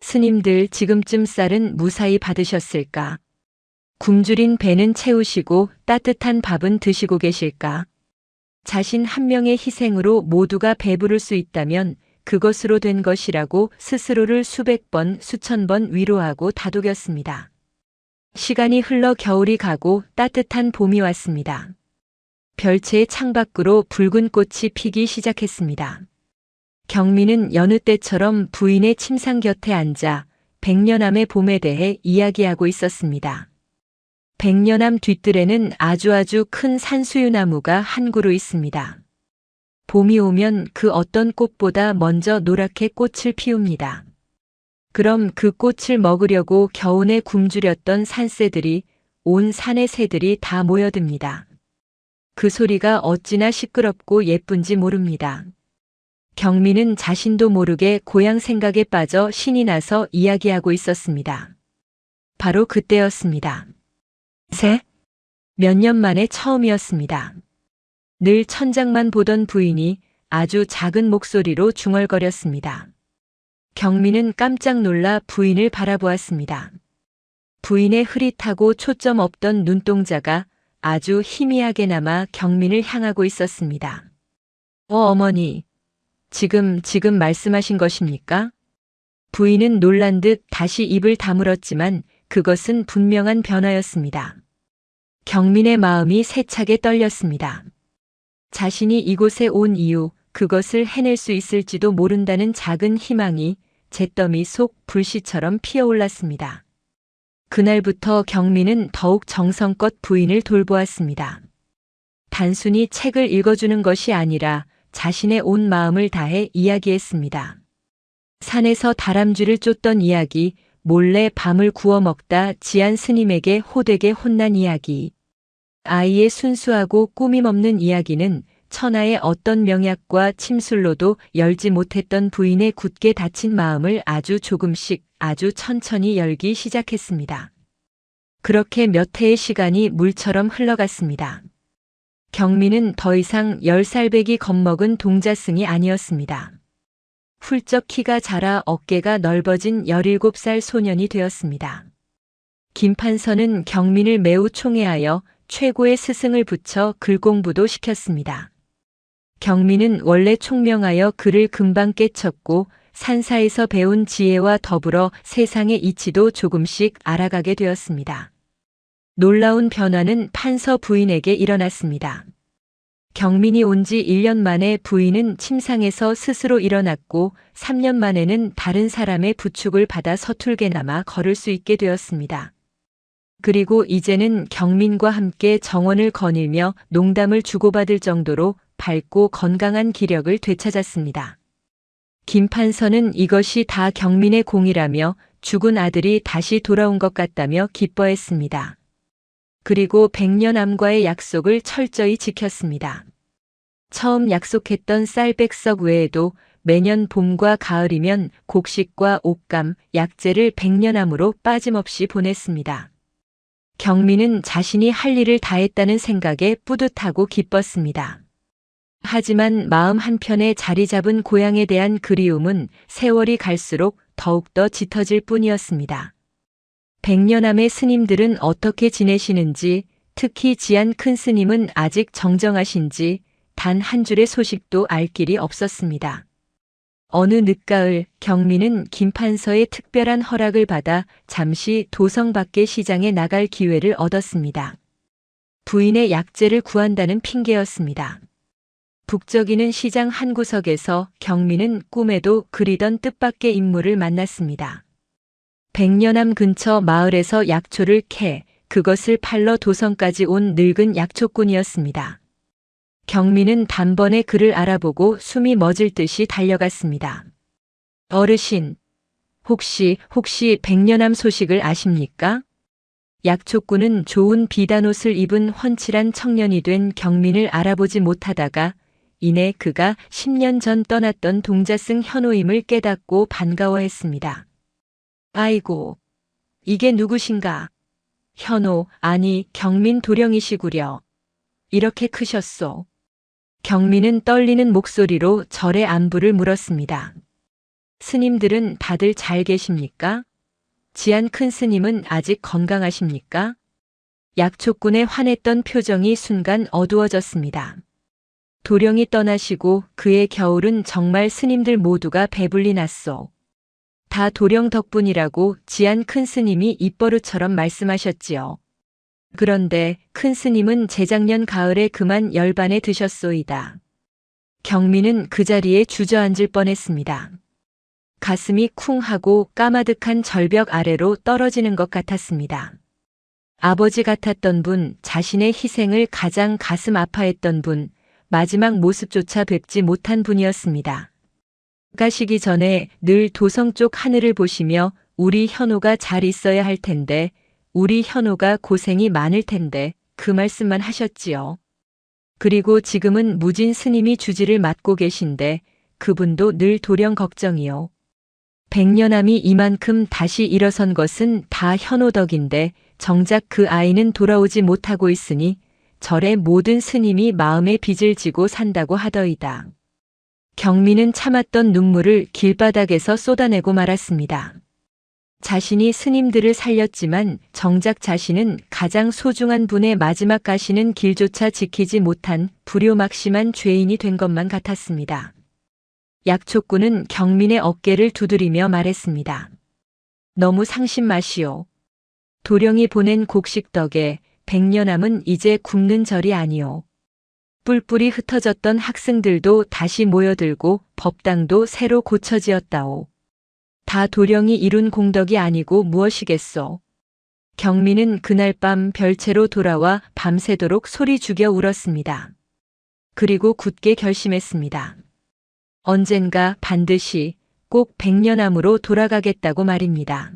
스님들 지금쯤 쌀은 무사히 받으셨을까? 굶주린 배는 채우시고 따뜻한 밥은 드시고 계실까? 자신 한 명의 희생으로 모두가 배부를 수 있다면 그것으로 된 것이라고 스스로를 수백 번, 수천 번 위로하고 다독였습니다. 시간이 흘러 겨울이 가고 따뜻한 봄이 왔습니다. 별채의 창밖으로 붉은 꽃이 피기 시작했습니다. 경민은 여느 때처럼 부인의 침상 곁에 앉아 백년암의 봄에 대해 이야기하고 있었습니다. 백년암 뒤뜰에는 아주 큰 산수유나무가 한 그루 있습니다. 봄이 오면 그 어떤 꽃보다 먼저 노랗게 꽃을 피웁니다. 그럼 그 꽃을 먹으려고 겨우내 굶주렸던 산새들이, 온 산의 새들이 다 모여듭니다. 그 소리가 어찌나 시끄럽고 예쁜지 모릅니다. 경민은 자신도 모르게 고향 생각에 빠져 신이 나서 이야기하고 있었습니다. 바로 그때였습니다. 몇 년 만에 처음이었습니다. 늘 천장만 보던 부인이 아주 작은 목소리로 중얼거렸습니다. 경민은 깜짝 놀라 부인을 바라보았습니다. 부인의 흐릿하고 초점 없던 눈동자가 아주 희미하게나마 경민을 향하고 있었습니다. 어머니, 지금 말씀하신 것입니까? 부인은 놀란 듯 다시 입을 다물었지만 그것은 분명한 변화였습니다. 경민의 마음이 세차게 떨렸습니다. 자신이 이곳에 온 이유, 그것을 해낼 수 있을지도 모른다는 작은 희망이 잿더미 속 불씨처럼 피어올랐습니다. 그날부터 경민은 더욱 정성껏 부인을 돌보았습니다. 단순히 책을 읽어주는 것이 아니라 자신의 온 마음을 다해 이야기했습니다. 산에서 다람쥐를 쫓던 이야기, 몰래 밤을 구워 먹다 지안 스님에게 호되게 혼난 이야기. 아이의 순수하고 꾸밈 없는 이야기는 천하의 어떤 명약과 침술로도 열지 못했던 부인의 굳게 닫힌 마음을 아주 조금씩 아주 천천히 열기 시작했습니다. 그렇게 몇 해의 시간이 물처럼 흘러갔습니다. 경민은 더 이상 10살배기 겁먹은 동자승이 아니었습니다. 훌쩍 키가 자라 어깨가 넓어진 17살 소년이 되었습니다. 김판서는 경민을 매우 총애하여 최고의 스승을 붙여 글 공부도 시켰습니다. 경민은 원래 총명하여 글을 금방 깨쳤고 산사에서 배운 지혜와 더불어 세상의 이치도 조금씩 알아가게 되었습니다. 놀라운 변화는 판서 부인에게 일어났습니다. 경민이 온 지 1년 만에 부인은 침상에서 스스로 일어났고 3년 만에는 다른 사람의 부축을 받아 서툴게나마 걸을 수 있게 되었습니다. 그리고 이제는 경민과 함께 정원을 거닐며 농담을 주고받을 정도로 밝고 건강한 기력을 되찾았습니다. 김판서는 이것이 다 경민의 공이라며 죽은 아들이 다시 돌아온 것 같다며 기뻐했습니다. 그리고 백년암과의 약속을 철저히 지켰습니다. 처음 약속했던 쌀백석 외에도 매년 봄과 가을이면 곡식과 옥감, 약재를 백년암으로 빠짐없이 보냈습니다. 경민은 자신이 할 일을 다했다는 생각에 뿌듯하고 기뻤습니다. 하지만 마음 한편에 자리 잡은 고향에 대한 그리움은 세월이 갈수록 더욱더 짙어질 뿐이었습니다. 백년암의 스님들은 어떻게 지내시는지, 특히 지안 큰 스님은 아직 정정하신지 단 한 줄의 소식도 알 길이 없었습니다. 어느 늦가을 경민은 김판서의 특별한 허락을 받아 잠시 도성 밖의 시장에 나갈 기회를 얻었습니다. 부인의 약재를 구한다는 핑계였습니다. 북적이는 시장 한 구석에서 경민은 꿈에도 그리던 뜻밖의 인물을 만났습니다. 백년암 근처 마을에서 약초를 캐 그것을 팔러 도성까지 온 늙은 약초꾼이었습니다. 경민은 단번에 그를 알아보고 숨이 멎을 듯이 달려갔습니다. 어르신, 혹시 백년암 소식을 아십니까? 약초꾼은 좋은 비단옷을 입은 훤칠한 청년이 된 경민을 알아보지 못하다가 이내 그가 10년 전 떠났던 동자승 현호임을 깨닫고 반가워했습니다. 아이고, 이게 누구신가? 현호, 아니 경민 도령이시구려. 이렇게 크셨소. 경민은 떨리는 목소리로 절의 안부를 물었습니다. 스님들은 다들 잘 계십니까? 지안 큰 스님은 아직 건강하십니까? 약초꾼의 환했던 표정이 순간 어두워졌습니다. 도령이 떠나시고 그의 겨울은 정말 스님들 모두가 배불리 났소. 다 도령 덕분이라고 지안 큰 스님이 입버릇처럼 말씀하셨지요. 그런데 큰 스님은 재작년 가을에 그만 열반에 드셨소이다. 경민은 그 자리에 주저앉을 뻔했습니다. 가슴이 쿵 하고 까마득한 절벽 아래로 떨어지는 것 같았습니다. 아버지 같았던 분, 자신의 희생을 가장 가슴 아파했던 분, 마지막 모습조차 뵙지 못한 분이었습니다. 가시기 전에 늘 도성 쪽 하늘을 보시며 우리 현호가 잘 있어야 할 텐데, 우리 현호가 고생이 많을 텐데 그 말씀만 하셨지요. 그리고 지금은 무진 스님이 주지를 맡고 계신데 그분도 늘 도령 걱정이요. 백년암이 이만큼 다시 일어선 것은 다 현호 덕인데 정작 그 아이는 돌아오지 못하고 있으니 절의 모든 스님이 마음에 빚을 지고 산다고 하더이다. 경민은 참았던 눈물을 길바닥에서 쏟아내고 말았습니다. 자신이 스님들을 살렸지만 정작 자신은 가장 소중한 분의 마지막 가시는 길조차 지키지 못한 불효막심한 죄인이 된 것만 같았습니다. 약초꾼은 경민의 어깨를 두드리며 말했습니다. 너무 상심마시오. 도령이 보낸 곡식 덕에 백년암은 이제 굶는 절이 아니오. 뿔뿔이 흩어졌던 학생들도 다시 모여들고 법당도 새로 고쳐지었다오. 다 도령이 이룬 공덕이 아니고 무엇이겠소. 경민은 그날 밤 별채로 돌아와 밤새도록 소리 죽여 울었습니다. 그리고 굳게 결심했습니다. 언젠가 반드시 꼭 백년암으로 돌아가겠다고 말입니다.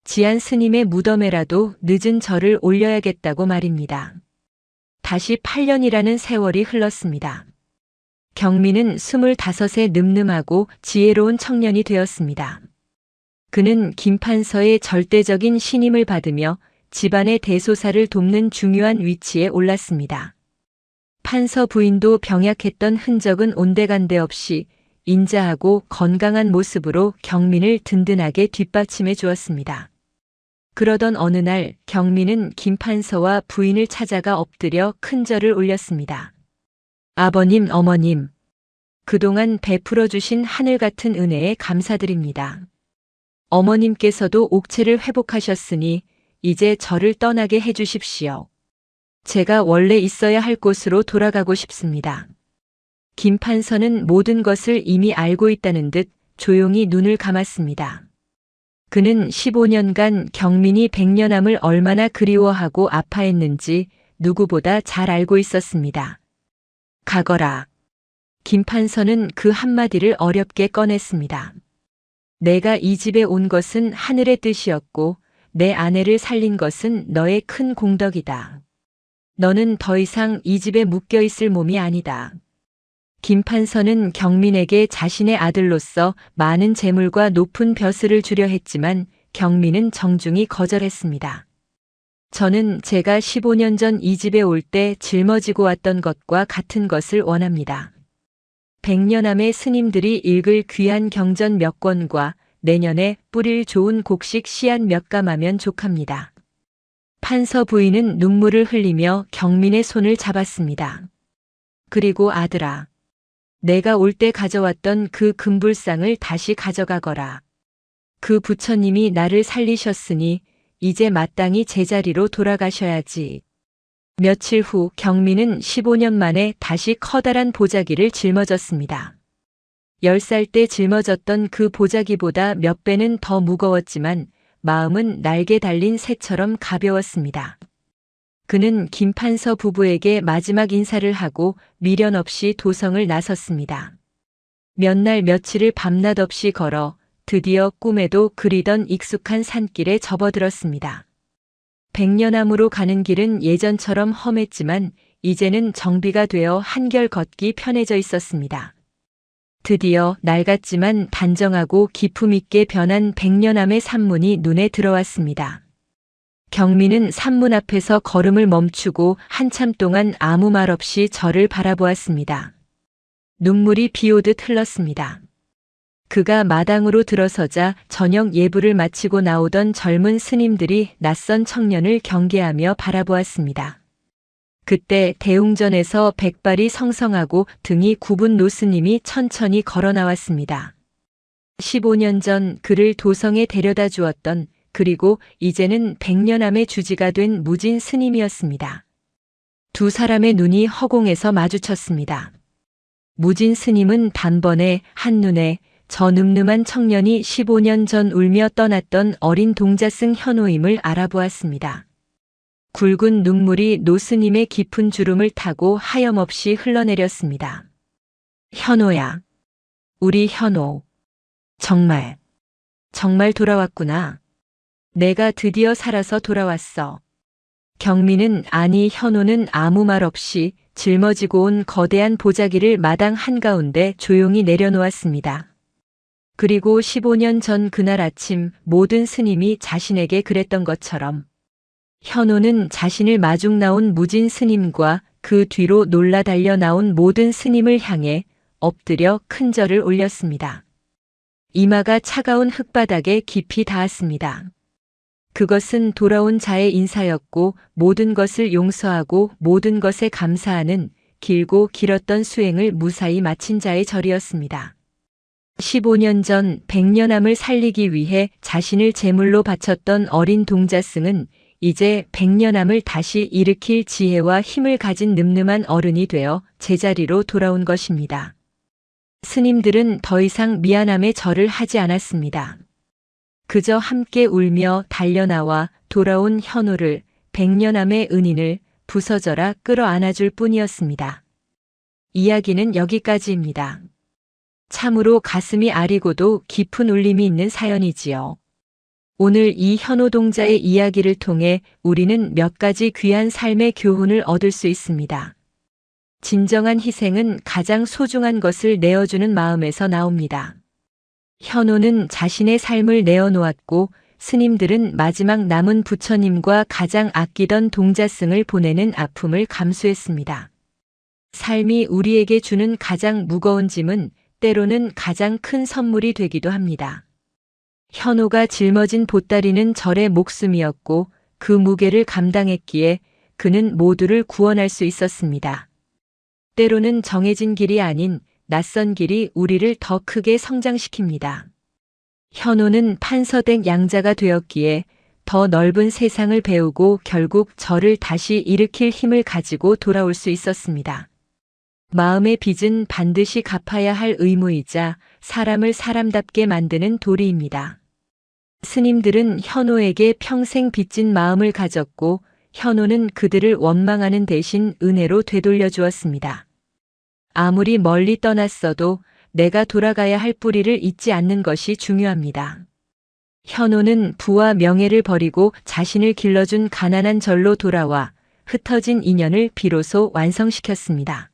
지안 스님의 무덤에라도 늦은 절을 올려야겠다고 말입니다. 다시 8년이라는 세월이 흘렀습니다. 경민은 25세 늠름하고 지혜로운 청년이 되었습니다. 그는 김판서의 절대적인 신임을 받으며 집안의 대소사를 돕는 중요한 위치에 올랐습니다. 판서 부인도 병약했던 흔적은 온데간데 없이 인자하고 건강한 모습으로 경민을 든든하게 뒷받침해 주었습니다. 그러던 어느 날 경민은 김판서와 부인을 찾아가 엎드려 큰 절을 올렸습니다. 아버님, 어머님, 그동안 베풀어 주신 하늘 같은 은혜에 감사드립니다. 어머님께서도 옥체를 회복하셨으니 이제 저를 떠나게 해주십시오. 제가 원래 있어야 할 곳으로 돌아가고 싶습니다. 김판서는 모든 것을 이미 알고 있다는 듯 조용히 눈을 감았습니다. 그는 15년간 경민이 백년암을 얼마나 그리워하고 아파했는지 누구보다 잘 알고 있었습니다. 가거라. 김판서는 그 한마디를 어렵게 꺼냈습니다. 내가 이 집에 온 것은 하늘의 뜻이었고 내 아내를 살린 것은 너의 큰 공덕이다. 너는 더 이상 이 집에 묶여 있을 몸이 아니다. 김판서는 경민에게 자신의 아들로서 많은 재물과 높은 벼슬을 주려 했지만 경민은 정중히 거절했습니다. 저는 제가 15년 전 이 집에 올 때 짊어지고 왔던 것과 같은 것을 원합니다. 백년암의 스님들이 읽을 귀한 경전 몇 권과 내년에 뿌릴 좋은 곡식 씨앗 몇 감하면 족합니다. 판서 부인은 눈물을 흘리며 경민의 손을 잡았습니다. 그리고 아들아, 내가 올 때 가져왔던 그 금불상을 다시 가져가거라. 그 부처님이 나를 살리셨으니 이제 마땅히 제자리로 돌아가셔야지. 며칠 후 경민은 15년 만에 다시 커다란 보자기를 짊어졌습니다. 10살 때 짊어졌던 그 보자기보다 몇 배는 더 무거웠지만 마음은 날개 달린 새처럼 가벼웠습니다. 그는 김판서 부부에게 마지막 인사를 하고 미련 없이 도성을 나섰습니다. 몇 날 며칠을 밤낮 없이 걸어 드디어 꿈에도 그리던 익숙한 산길에 접어들었습니다. 백년암으로 가는 길은 예전처럼 험했지만 이제는 정비가 되어 한결 걷기 편해져 있었습니다. 드디어 낡았지만 단정하고 기품 있게 변한 백년암의 산문이 눈에 들어왔습니다. 경민은 산문 앞에서 걸음을 멈추고 한참 동안 아무 말 없이 저를 바라보았습니다. 눈물이 비오듯 흘렀습니다. 그가 마당으로 들어서자 저녁 예불을 마치고 나오던 젊은 스님들이 낯선 청년을 경계하며 바라보았습니다. 그때 대웅전에서 백발이 성성하고 등이 굽은 노스님이 천천히 걸어 나왔습니다. 15년 전 그를 도성에 데려다 주었던 그리고 이제는 백년암의 주지가 된 무진 스님이었습니다. 두 사람의 눈이 허공에서 마주쳤습니다. 무진 스님은 단번에 한눈에 저 늠름한 청년이 15년 전 울며 떠났던 어린 동자승 현호임을 알아보았습니다. 굵은 눈물이 노스님의 깊은 주름을 타고 하염없이 흘러내렸습니다. 현호야. 우리 현호. 정말 돌아왔구나. 내가 드디어 살아서 돌아왔어. 경민은 아니 현호는 아무 말 없이 짊어지고 온 거대한 보자기를 마당 한가운데 조용히 내려놓았습니다. 그리고 15년 전 그날 아침 모든 스님이 자신에게 그랬던 것처럼 현호는 자신을 마중 나온 무진 스님과 그 뒤로 놀라 달려 나온 모든 스님을 향해 엎드려 큰 절을 올렸습니다. 이마가 차가운 흙바닥에 깊이 닿았습니다. 그것은 돌아온 자의 인사였고 모든 것을 용서하고 모든 것에 감사하는 길고 길었던 수행을 무사히 마친 자의 절이었습니다. 15년 전 백년암을 살리기 위해 자신을 제물로 바쳤던 어린 동자승은 이제 백년암을 다시 일으킬 지혜와 힘을 가진 늠름한 어른이 되어 제자리로 돌아온 것입니다. 스님들은 더 이상 미안함의 절을 하지 않았습니다. 그저 함께 울며 달려나와 돌아온 현호를 백년암의 은인을 부서져라 끌어안아줄 뿐이었습니다. 이야기는 여기까지입니다. 참으로 가슴이 아리고도 깊은 울림이 있는 사연이지요. 오늘 이 현호동자의 이야기를 통해 우리는 몇 가지 귀한 삶의 교훈을 얻을 수 있습니다. 진정한 희생은 가장 소중한 것을 내어주는 마음에서 나옵니다. 현호는 자신의 삶을 내어놓았고 스님들은 마지막 남은 부처님과 가장 아끼던 동자승을 보내는 아픔을 감수했습니다. 삶이 우리에게 주는 가장 무거운 짐은 때로는 가장 큰 선물이 되기도 합니다. 현호가 짊어진 보따리는 절의 목숨이었고 그 무게를 감당했기에 그는 모두를 구원할 수 있었습니다. 때로는 정해진 길이 아닌 낯선 길이 우리를 더 크게 성장시킵니다. 현호는 판서댁 양자가 되었기에 더 넓은 세상을 배우고 결국 절을 다시 일으킬 힘을 가지고 돌아올 수 있었습니다. 마음의 빚은 반드시 갚아야 할 의무이자 사람을 사람답게 만드는 도리입니다. 스님들은 현호에게 평생 빚진 마음을 가졌고 현호는 그들을 원망하는 대신 은혜로 되돌려 주었습니다. 아무리 멀리 떠났어도 내가 돌아가야 할 뿌리를 잊지 않는 것이 중요합니다. 현호는 부와 명예를 버리고 자신을 길러준 가난한 절로 돌아와 흩어진 인연을 비로소 완성시켰습니다.